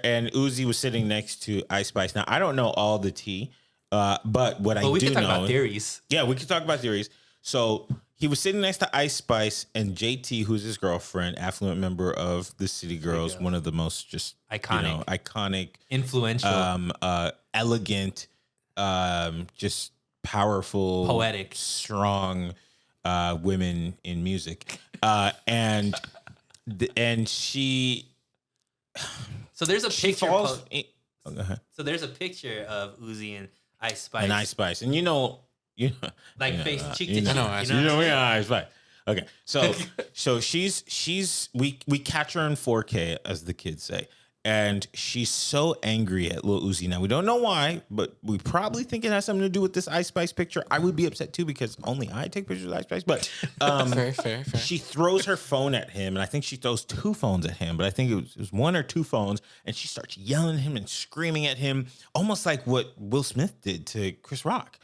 and Uzi was sitting next to Ice Spice. Now I don't know all the tea, but what I we do can talk know, about theories. yeah, we can talk about theories. So he was sitting next to Ice Spice and JT, who's his girlfriend, affluent member of the City Girls, one of the most just iconic, Influential. elegant, just powerful, Poetic. strong women in music, and she So there's a picture. falls. Go ahead. So there's a picture of Uzi and Ice Spice. And Ice Spice, and Like face cheek to you cheek. know, Ice you know, yeah, Ice Spice. Okay, so she's we catch her in 4K, as the kids say, and she's so angry at Lil Uzi. Now we don't know why, but we probably think it has something to do with this Ice Spice picture. I would be upset too because only I take pictures of Ice Spice. But Fair. she throws her phone at him, and I think she throws two phones at him, but I think it was one or two phones, and she starts yelling at him and screaming at him, almost like what Will Smith did to Chris Rock.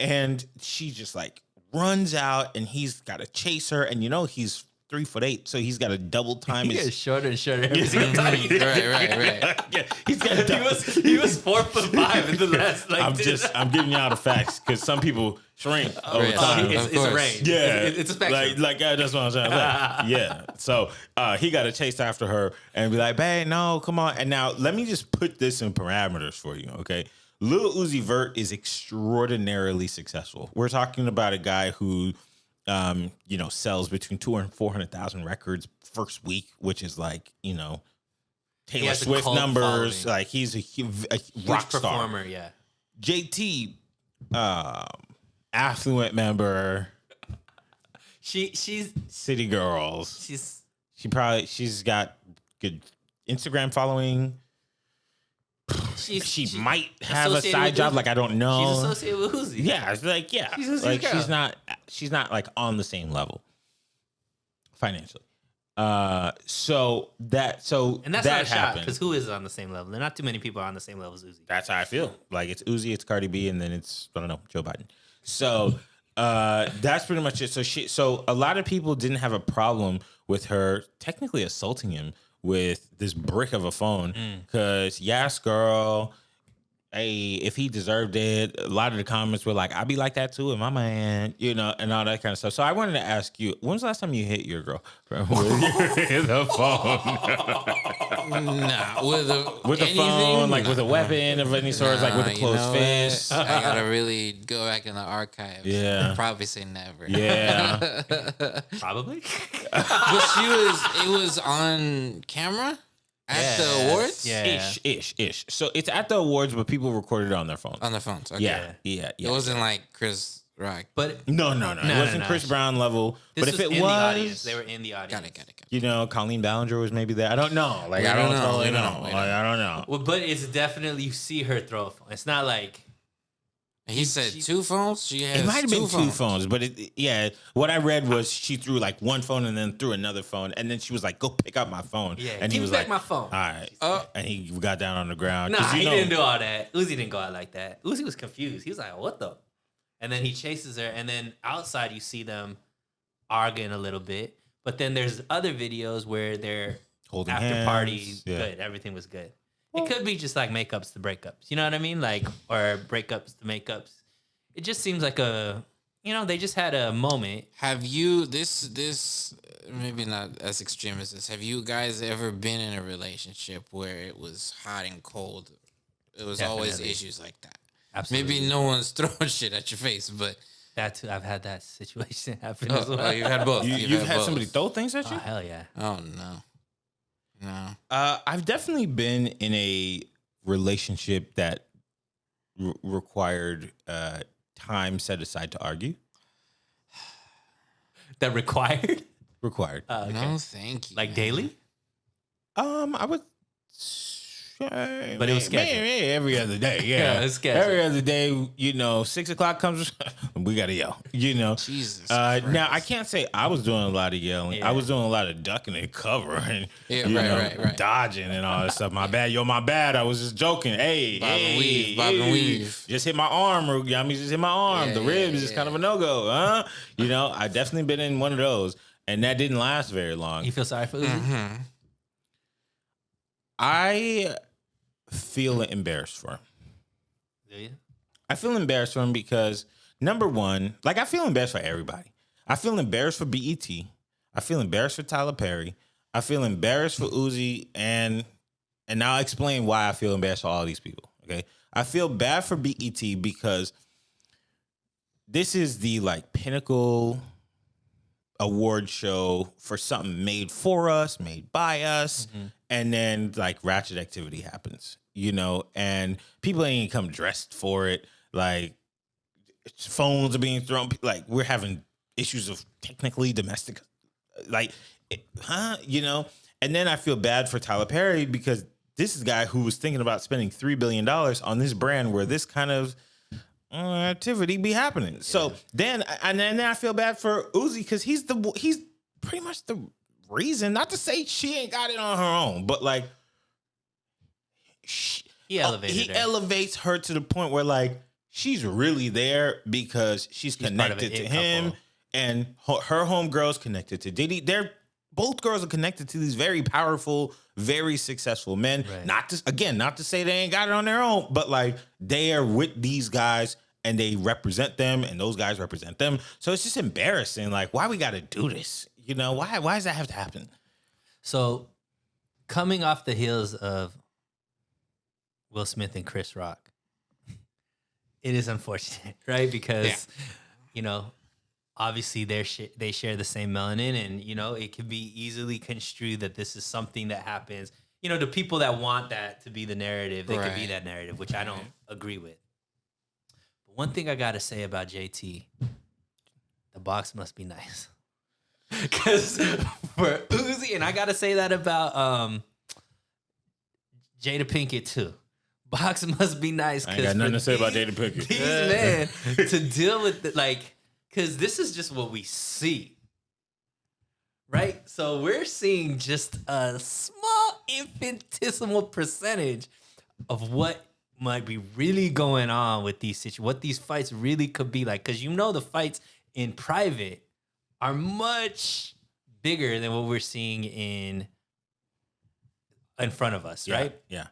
And she just like runs out, and he's got to chase her, and he's 3'8", so he's got to double time He his. gets shorter and shorter every single time. Right. Yeah, he's got. He was 4'5" in the last. Like, I'm giving y'all the facts because some people shrink over yeah. time. It's a range. Yeah, It's a spectrum. Like that's what I'm saying. Yeah. So he got to chase after her and be like, "Babe, no, come on." And now let me just put this in parameters for you, okay? Lil Uzi Vert is extraordinarily successful. We're talking about a guy who, sells between 200,000 and 400,000 records first week, which is like, Taylor has a Swift cult numbers. following. Like he's a Huge rock star. performer. Yeah. JT, affluent member, She's City Girls. she's She's got good Instagram following. she's She might have a associated side with job, Uzi. like I don't know. She's associated with Uzi. Yeah, it's like She's Uzi's like girl. she's not like on the same level financially. So And that's that not a shot happened. because who is on the same level? There are not too many people on the same level as Uzi. That's how I feel. Like it's Uzi, it's Cardi B, and then it's I don't know, Joe Biden. So that's pretty much it. So a lot of people didn't have a problem with her technically assaulting him with this brick of a phone because yes, girl. Hey, if he deserved it, a lot of the comments were like, I'd be like that too, and my man, and all that kind of stuff. So I wanted to ask you, when's the last time you hit your girl with the phone? Nah, With a phone, like with a weapon of any sort, like with a closed fist. I gotta really go back in the archives. Yeah. I'd probably say never. Yeah. Probably. But it was on camera at the awards? Yeah. Ish. So it's at the awards, but people recorded it on their phones. On their phones. Okay. Yeah. It wasn't like Chris Right. But No. It wasn't Chris Brown level. this But if it in was, the audience. They were in the audience. Got it. you know, Colleen Ballinger was maybe there. I don't know. Like, I don't totally know. Like, I don't know. Well, but it's definitely you see her throw a phone. It's not like He said 2 phones. She has It might have been 2 phones. phones, but what I read was she threw like one phone and then threw another phone, and then she was like, "Go pick up my phone." Yeah, and he give was me back like, my phone. All right, and he got down on the ground. Nah, 'Cause he didn't do all that. Uzi didn't go out like that. Uzi was confused. He was like, "What the?" And then he chases her, and then outside you see them arguing a little bit. But then there's other videos where they're Holding after hands. party, Yeah. good, everything was good. It could be just like makeups to breakups. You know what I mean? Like, or breakups to makeups. It just seems like they just had a moment. Have you this maybe not as extreme as this? Have you guys ever been in a relationship where it was hot and cold? It was always Definitely. issues like that. Absolutely. Maybe no one's throwing shit at your face, but That too. I've had that situation happen as well. you've had both. You've had both. somebody throw things at Oh, you? hell yeah. Oh no. I've definitely been in a relationship that required time set aside to argue. That required? Required. Okay. No, thank you. Like daily? I would say, But it was scheduled. every other day. Yeah, Yeah, it's scheduled. every other day. 6 o'clock comes, we gotta yell. Jesus Now I can't say I was doing a lot of yelling. Yeah. I was doing a lot of ducking and covering. Yeah, right. Dodging and all that stuff. My bad, my bad. I was just joking. Hey, Bob and weave. Just hit my arm, or just hit my arm. Yeah, The ribs is kind of a no go, huh? I definitely been in one of those, and that didn't last very long. You feel sorry for Uzi? Mm-hmm. I feel embarrassed for him. Do you? I feel embarrassed for him because, number one, I feel embarrassed for everybody. I feel embarrassed for BET. I feel embarrassed for Tyler Perry. I feel embarrassed for Uzi, and I'll explain why I feel embarrassed for all these people. Okay, I feel bad for BET because this is the pinnacle award show for something made for us, made by us, and then ratchet activity happens, and people ain't come dressed for it. Phones are being thrown. We're having issues of technically domestic, And then I feel bad for Tyler Perry because this is a guy who was thinking about spending $3 billion on this brand where this kind of activity be happening. Yeah. So then I feel bad for Uzi because he's pretty much the reason. Not to say she ain't got it on her own, but He elevates her to the point where she's really there because she's connected to him, couple. And her homegirl's connected to Diddy. Both girls are connected to these very powerful, very successful men. Right. Not to say they ain't got it on their own, but they are with these guys and they represent them, and those guys represent them. So it's just embarrassing. Why we got to do this? Why does that have to happen? So, coming off the heels of Will Smith and Chris Rock, it is unfortunate, right? Because obviously they share the same melanin, and it can be easily construed that this is something that happens. The people that want that to be the narrative, they could be that narrative, which I don't agree with. But one thing I gotta say about JT, the box must be nice, because for Uzi, and I gotta say that about Jada Pinkett too. Box must be nice. I ain't got nothing to say about Jada Pinkett. These men to deal with because this is just what we see, right? So we're seeing just a small, infinitesimal percentage of what might be really going on with these situations, what these fights really could be like. Because the fights in private are much bigger than what we're seeing in front of us, right? Yeah.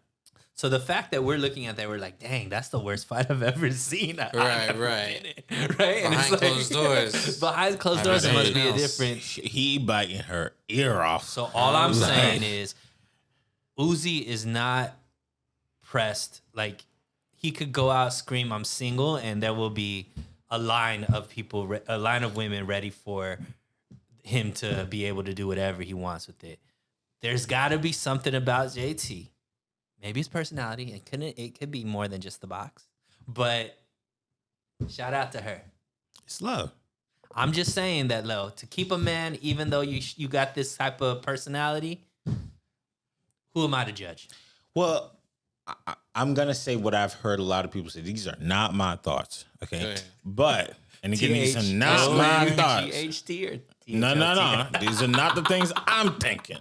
So the fact that we're looking at that, we're like, dang, that's the worst fight I've ever seen. Right. Right? And Behind closed doors. Behind closed doors, it must be a different. He biting her ear off. So all I'm saying is, Uzi is not pressed. He could go out, scream, "I'm single," and there will be a line of people, a line of women ready for him to be able to do whatever he wants with it. There's got to be something about JT. Maybe his personality. It could be more than just the box. But shout out to her. It's love. I'm just saying that, Lo, to keep a man, even though you got this type of personality, who am I to judge? Well, I'm gonna say what I've heard a lot of people say. These are not my thoughts, okay? Go ahead. But and again, these are not my thoughts. GHT or No. These are not the things I'm thinking.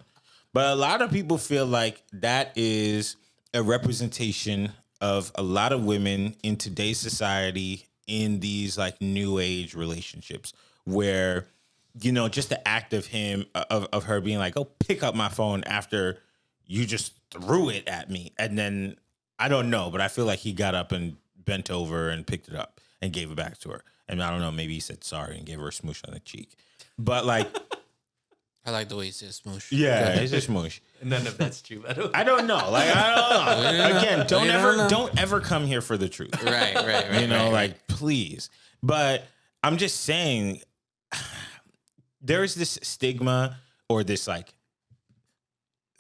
But a lot of people feel like that is a representation of a lot of women in today's society in these like new age relationships where, you know, just the act of of her being like, oh, pick up my phone after you just threw it at me. And then I don't know, but I feel like he got up and bent over and picked it up and gave it back to her. And I don't know, maybe he said sorry and gave her a smoosh on the cheek. But like, I like the way he says smoosh. yeah, it's a smoosh. None of that's true. I don't know. Like, I don't know. Again, don't ever come here for the truth. Right. You know, right. like, please. But I'm just saying, there is this stigma or this like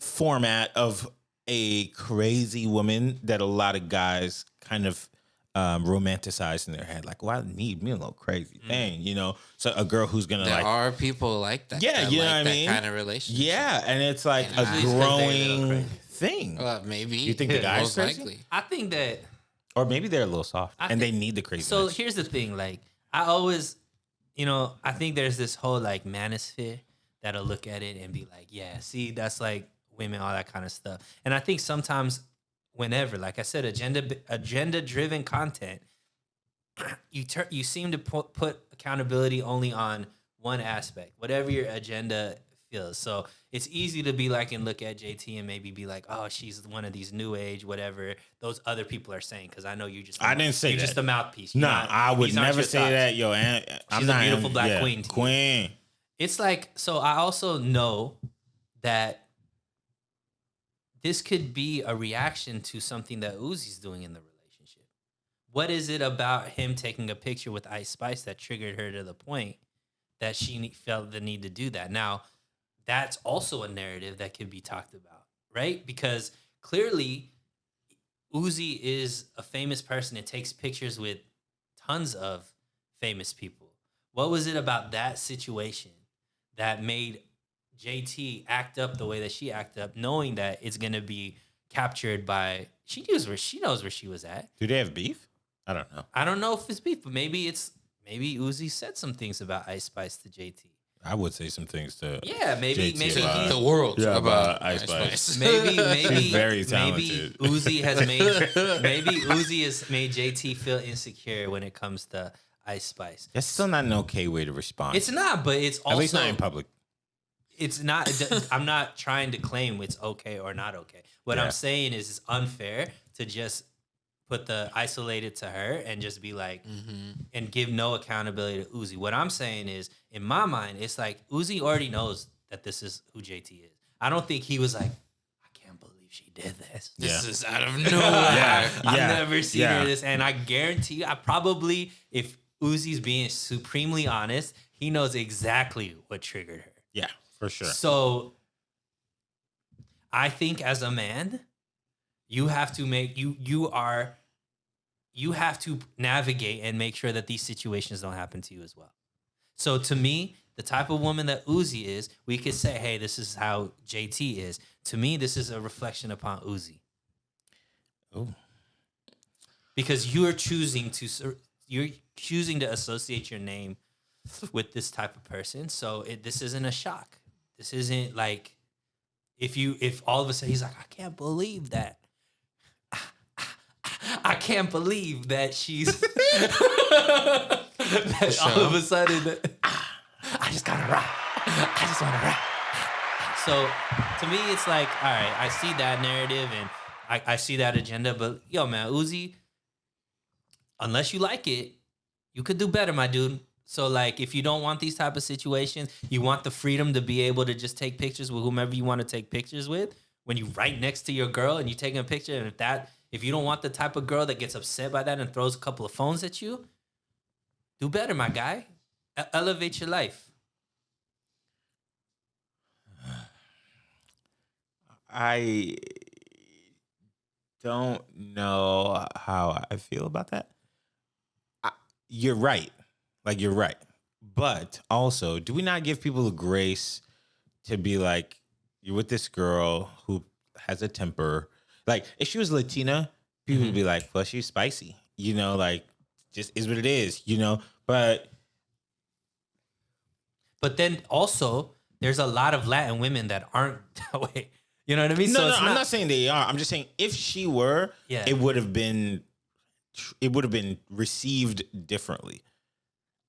format of a crazy woman that a lot of guys kind of romanticize in their head. Like, well, I need me a little crazy thing, you know? So a girl who's going to There like... are people like that. Yeah, that you know like what I mean? that kind of relationship. Yeah, and it's like And a I just think they're growing crazy. thing. Maybe. You think the guy's most crazy? likely. I think that. Or maybe they're a little soft and they need the craziness. So here's the thing. Like, I always, I think there's this whole like manosphere that'll look at it and be like, yeah, see, that's like women, all that kind of stuff. And I think sometimes, whenever, like I said, agenda driven content, you seem to put accountability only on one aspect, whatever your agenda feels. So it's easy to be like and look at JT and maybe be like, oh, she's one of these new age, whatever those other people are saying. Because I know you just I didn't say you're that. just a mouthpiece. I would these aren't never your say thoughts. that. Yo, I'm She's not a beautiful black queen to you. Queen. It's like, so I also know that this could be a reaction to something that Uzi's doing in the relationship. What is it about him taking a picture with Ice Spice that triggered her to the point that she felt the need to do that? Now, that's also a narrative that could be talked about, right? Because clearly, Uzi is a famous person and takes pictures with tons of famous people. What was it about that situation that made JT act up the way that she acted up, knowing that it's going to be captured by... She knows where she was at. Do they have beef? I don't know. I don't know if it's beef, but maybe Uzi said some things about Ice Spice to JT. I would say some things to maybe JT maybe about- he, The world about about Ice Ice Spice. Spice. maybe She's very maybe talented. Uzi has made JT feel insecure when it comes to Ice Spice. That's still not an okay way to respond. It's not, but it's also At least not in public. It's not. I'm not trying to claim it's okay or not okay. What Yeah. I'm saying is it's unfair to just put the isolated to her and just be like, and give no accountability to Uzi. What I'm saying is, in my mind, it's like Uzi already knows that this is who JT is. I don't think he was like, I can't believe she did this. This Yeah. is out of nowhere. I've Yeah. never seen Yeah. her this. And I guarantee you, if Uzi's being supremely honest, he knows exactly what triggered her. Yeah, for sure. So I think as a man, you have to you have to navigate and make sure that these situations don't happen to you as well. So to me, the type of woman that Uzi is, we could say, hey, this is how JT is. To me, this is a reflection upon Uzi. Oh. Because you're choosing to associate your name with this type of person. So this isn't a shock. This isn't like if all of a sudden he's like, I can't believe that. I can't believe that she's that all of a sudden I just gotta rap. I just wanna rap. So to me, it's like, all right, I see that narrative and I see that agenda, but yo, man, Uzi, unless you like it, you could do better, my dude. So like, if you don't want these type of situations, you want the freedom to be able to just take pictures with whomever you want to take pictures with. When you right next to your girl and you taking a picture, and if you don't want the type of girl that gets upset by that and throws a couple of phones at you, do better, my guy. Elevate your life. I don't know how I feel about that. You're right. Like, you're right. But also, do we not give people the grace to be like, you're with this girl who has a temper? Like, if she was Latina, people would be like, well, she's spicy. You know, like, just is what it is, you know? But then also, there's a lot of Latin women that aren't that way. You know what I mean? no, I'm not saying they are. I'm just saying if she were, it would have been received differently.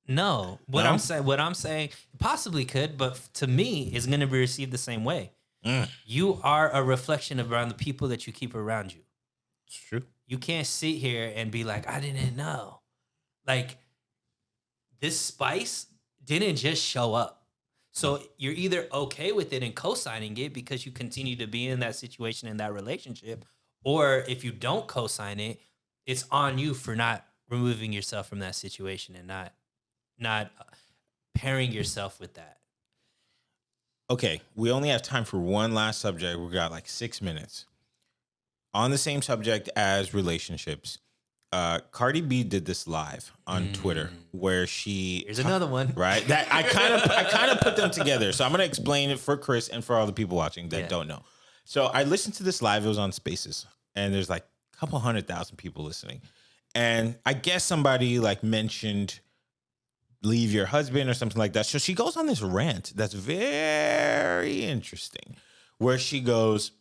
No, what I'm saying, possibly could, but to me, it's going to be received the same way. You are a reflection around the people that you keep around you. It's true. You can't sit here and be like, I didn't know. Like, this spice didn't just show up. So you're either okay with it and co-signing it because you continue to be in that situation, in that relationship, or if you don't co-sign it, it's on you for not removing yourself from that situation and not pairing yourself with that. Okay, we only have time for one last subject. We got like 6 minutes. On the same subject as relationships, Cardi B did this live on Twitter where Here's another one. Right? That I kind of put them together. So I'm going to explain it for Chris and for all the people watching that don't know. So I listened to this live. It was on Spaces, and there's like a couple 100,000 people listening. And I guess somebody like mentioned leave your husband or something like that. So she goes on this rant that's very interesting where she goes,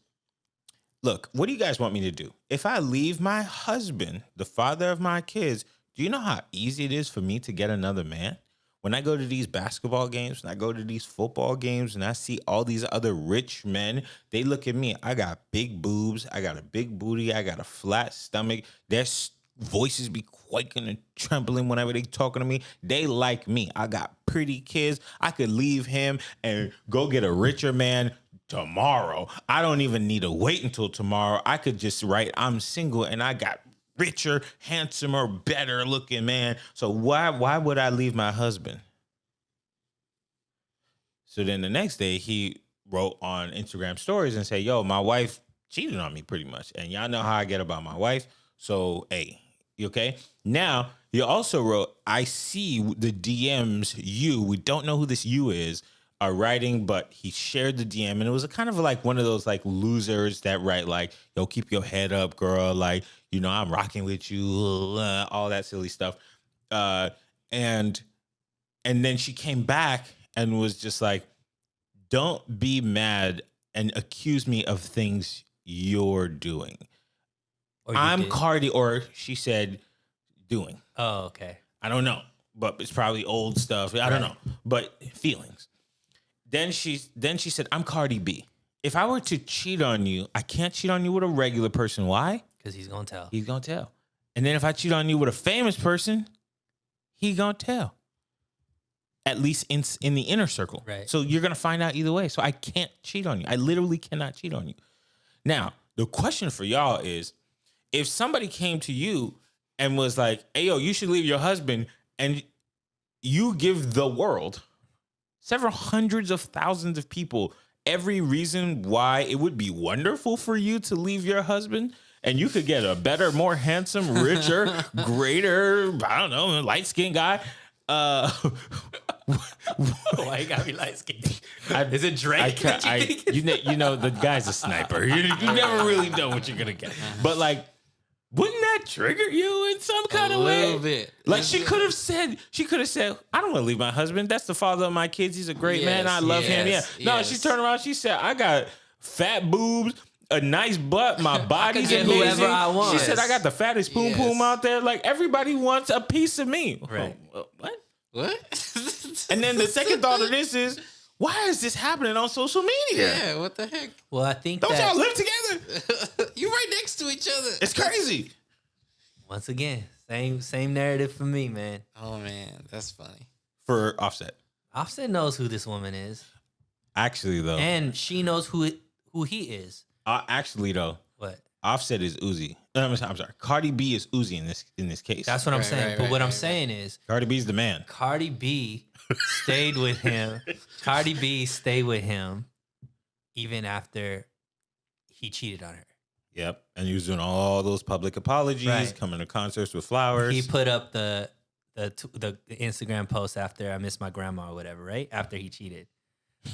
look, what do you guys want me to do? If I leave my husband, the father of my kids, do you know how easy it is for me to get another man? When I go to these basketball games, when I go to these football games, and I see all these other rich men, they look at me. I got big boobs. I got a big booty. I got a flat stomach. Their voices be quaking and trembling whenever they talking to me. They like me. I got pretty kids. I could leave him and go get a richer man tomorrow. I don't even need to wait until tomorrow. I could just write, I'm single and I got richer, handsomer, better looking man. So why would I leave my husband? So then the next day he wrote on Instagram stories and said, yo, my wife cheated on me pretty much. And y'all know how I get about my wife. So, hey, you okay? Now, he also wrote, I see the DMs we don't know who this you is, are writing, but he shared the DM, and it was a kind of like one of those like losers that write like, yo, keep your head up, girl. Like, you know, I'm rocking with you, all that silly stuff. And then she came back and was just like, don't be mad and accuse me of things you're doing. I'm Cardi, or she said doing. Oh, okay. I don't know, but it's probably old stuff. I don't know, but feelings. Then she said, I'm Cardi B. If I were to cheat on you, I can't cheat on you with a regular person. Why? Because he's going to tell. He's going to tell. And then if I cheat on you with a famous person, he going to tell. At least in the inner circle. Right. So you're going to find out either way. So I can't cheat on you. I literally cannot cheat on you. Now, the question for y'all is, if somebody came to you and was like, hey, yo, you should leave your husband, and you give the world several hundreds of thousands of people every reason why it would be wonderful for you to leave your husband, and you could get a better, more handsome, richer, greater, I don't know, light-skinned guy. Why you gotta be light-skinned? Is it Drake? You know, the guy's a sniper. You never really know what you're gonna get. But like, wouldn't that trigger you in some kind of way? A little bit. Like she could have said, I don't want to leave my husband. That's the father of my kids. He's a great man. I love him. Yeah. No, she turned around. She said, I got fat boobs, a nice butt. My body's amazing. Whoever I want. She said, I got the fattest poom poom out there. Like everybody wants a piece of me. Right. What? And then the second thought of this is, why is this happening on social media? Yeah, what the heck? Well, I think Don't y'all live together? You're right next to each other. It's crazy. Once again, same narrative for me, man. Oh man, that's funny. For Offset. Offset knows who this woman is. Actually, though. And she knows who he is. Actually, though. What? Offset is Uzi. I'm sorry. Cardi B is Uzi in this case. That's what I'm saying. But what I'm saying is, Cardi B's the man. Cardi B stayed with him. Cardi B stayed with him even after he cheated on her. Yep. And he was doing all those public apologies, coming to concerts with flowers. He put up the the Instagram post after I miss my grandma or whatever, right? After he cheated.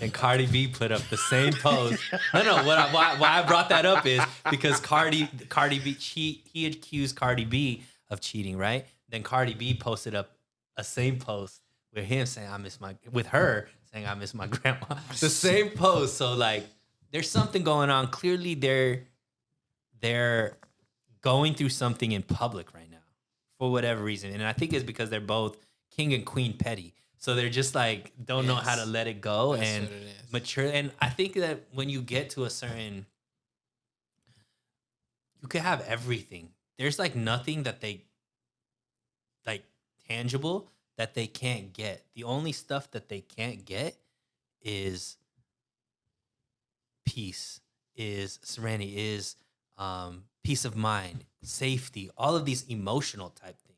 And Cardi B put up the same post. No. Why I brought that up is because Cardi B, he accused Cardi B of cheating, right? Then Cardi B posted up a same post with him saying with her saying I miss my grandma. The same post. So like, there's something going on. Clearly, they're going through something in public right now for whatever reason, and I think it's because they're both king and queen petty. So they're just like don't know how to let it go. That's and mature. And I think that when you get to a certain, you could have everything. There's like nothing that they like tangible that they can't get. The only stuff that they can't get is peace, is serenity, is peace of mind, safety, all of these emotional type things.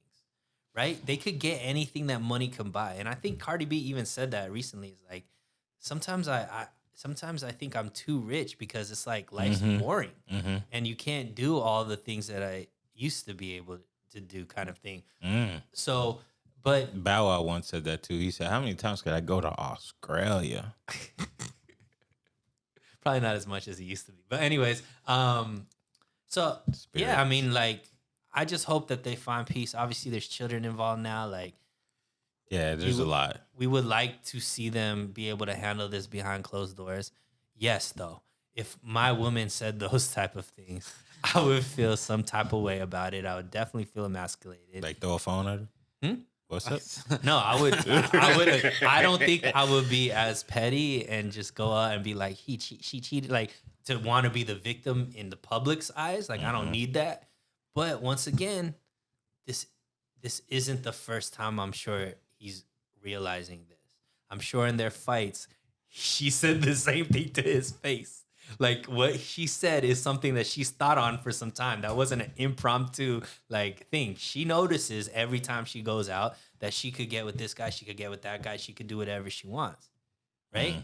Right? They could get anything that money can buy. And I think Cardi B even said that recently. It's like, sometimes I think I'm too rich because it's like life's boring. And you can't do all the things that I used to be able to do kind of thing. So, but Bow Wow once said that too. He said, how many times could I go to Australia? Probably not as much as he used to be. But anyways, so yeah, I mean, like, I just hope that they find peace. Obviously, there's children involved now. Like, yeah, there's a lot. We would like to see them be able to handle this behind closed doors. Yes, though, if my woman said those type of things, I would feel some type of way about it. I would definitely feel emasculated. Like throw a phone at her? What's up? No, I would. I don't think I would be as petty and just go out and be like, she cheated. Like, to want to be the victim in the public's eyes. Like, I don't need that. But once again, this isn't the first time I'm sure he's realizing this. I'm sure in their fights, she said the same thing to his face. Like, what she said is something that she's thought on for some time. That wasn't an impromptu like thing. She notices every time she goes out that she could get with this guy, she could get with that guy, she could do whatever she wants, right?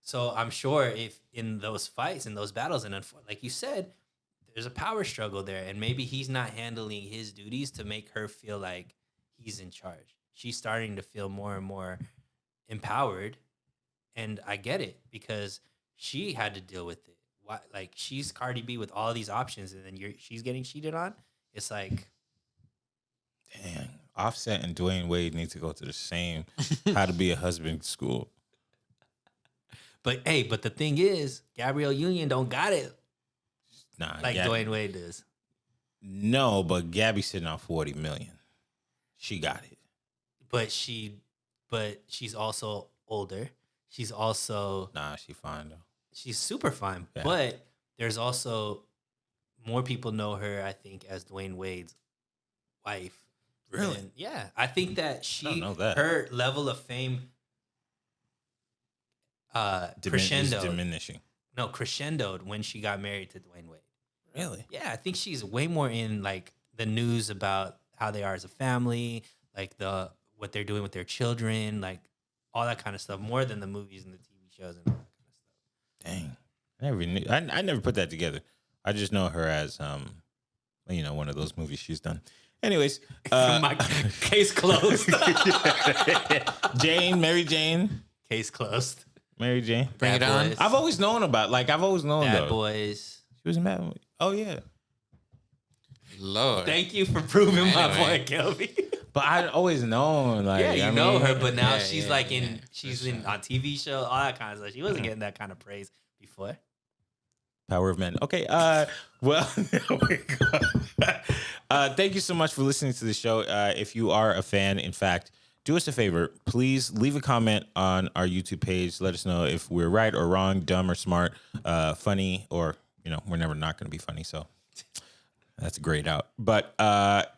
So I'm sure if in those fights, in those battles, and like you said, there's a power struggle there, and maybe he's not handling his duties to make her feel like he's in charge. She's starting to feel more and more empowered, and I get it because she had to deal with it. Why, like, she's Cardi B with all these options, and then she's getting cheated on. It's like, dang, Offset and Dwayne Wade need to go to the same How to Be a Husband school. But hey, but the thing is, Gabrielle Union don't got it. Nah, like Dwayne Wade does. No, but Gabby's sitting on 40 million. She got it. But she's also older. She's also she fine though. She's super fine. Yeah. But there's also more people know her, I think, as Dwayne Wade's wife. Really? And yeah. I think that her level of fame diminishing. No, crescendoed when she got married to Dwayne Wade. Really? Yeah, I think she's way more in like the news about how they are as a family, like what they're doing with their children, like all that kind of stuff, more than the movies and the TV shows and all that kind of stuff. Dang, I never put that together. I just know her as one of those movies she's done. Anyways, my case closed. Mary Jane. Case closed. Mary Jane. Bring it on. I've always known Bad Boys. She was in Bad Boys. Oh yeah. Lord. Thank you for proving my point, Kelby. But I'd always known, like, yeah, know her, but now she's on TV show, all that kind of stuff. She wasn't getting that kind of praise before. Power of men. Okay. Well, thank you so much for listening to the show. If you are a fan, in fact, do us a favor. Please leave a comment on our YouTube page. Let us know if we're right or wrong, dumb or smart, funny, or, we're never not going to be funny. So that's grayed out. But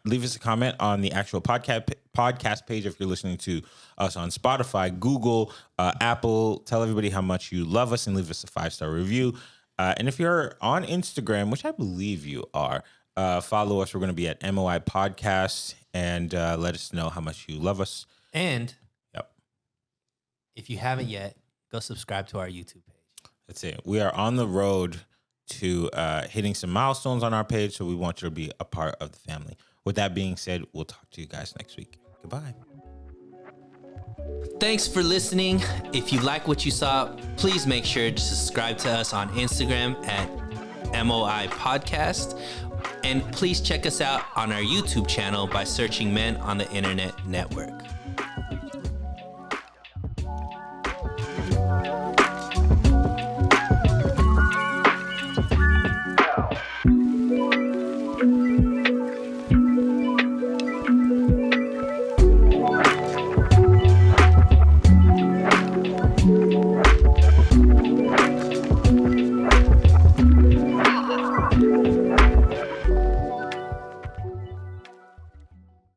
leave us a comment on the actual podcast page if you're listening to us on Spotify, Google, Apple. Tell everybody how much you love us and leave us a 5-star review. And if you're on Instagram, which I believe you are, follow us. We're going to be at MOI Podcast, and let us know how much you love us. And if you haven't yet, go subscribe to our YouTube page. That's it. We are on the road to hitting some milestones on our page, so we want you to be a part of the family. With that being said, we'll talk to you guys next week. Goodbye. Thanks for listening. If you like what you saw, please make sure to subscribe to us on Instagram at MOI Podcast. And please check us out on our YouTube channel by searching Men on the Internet Network.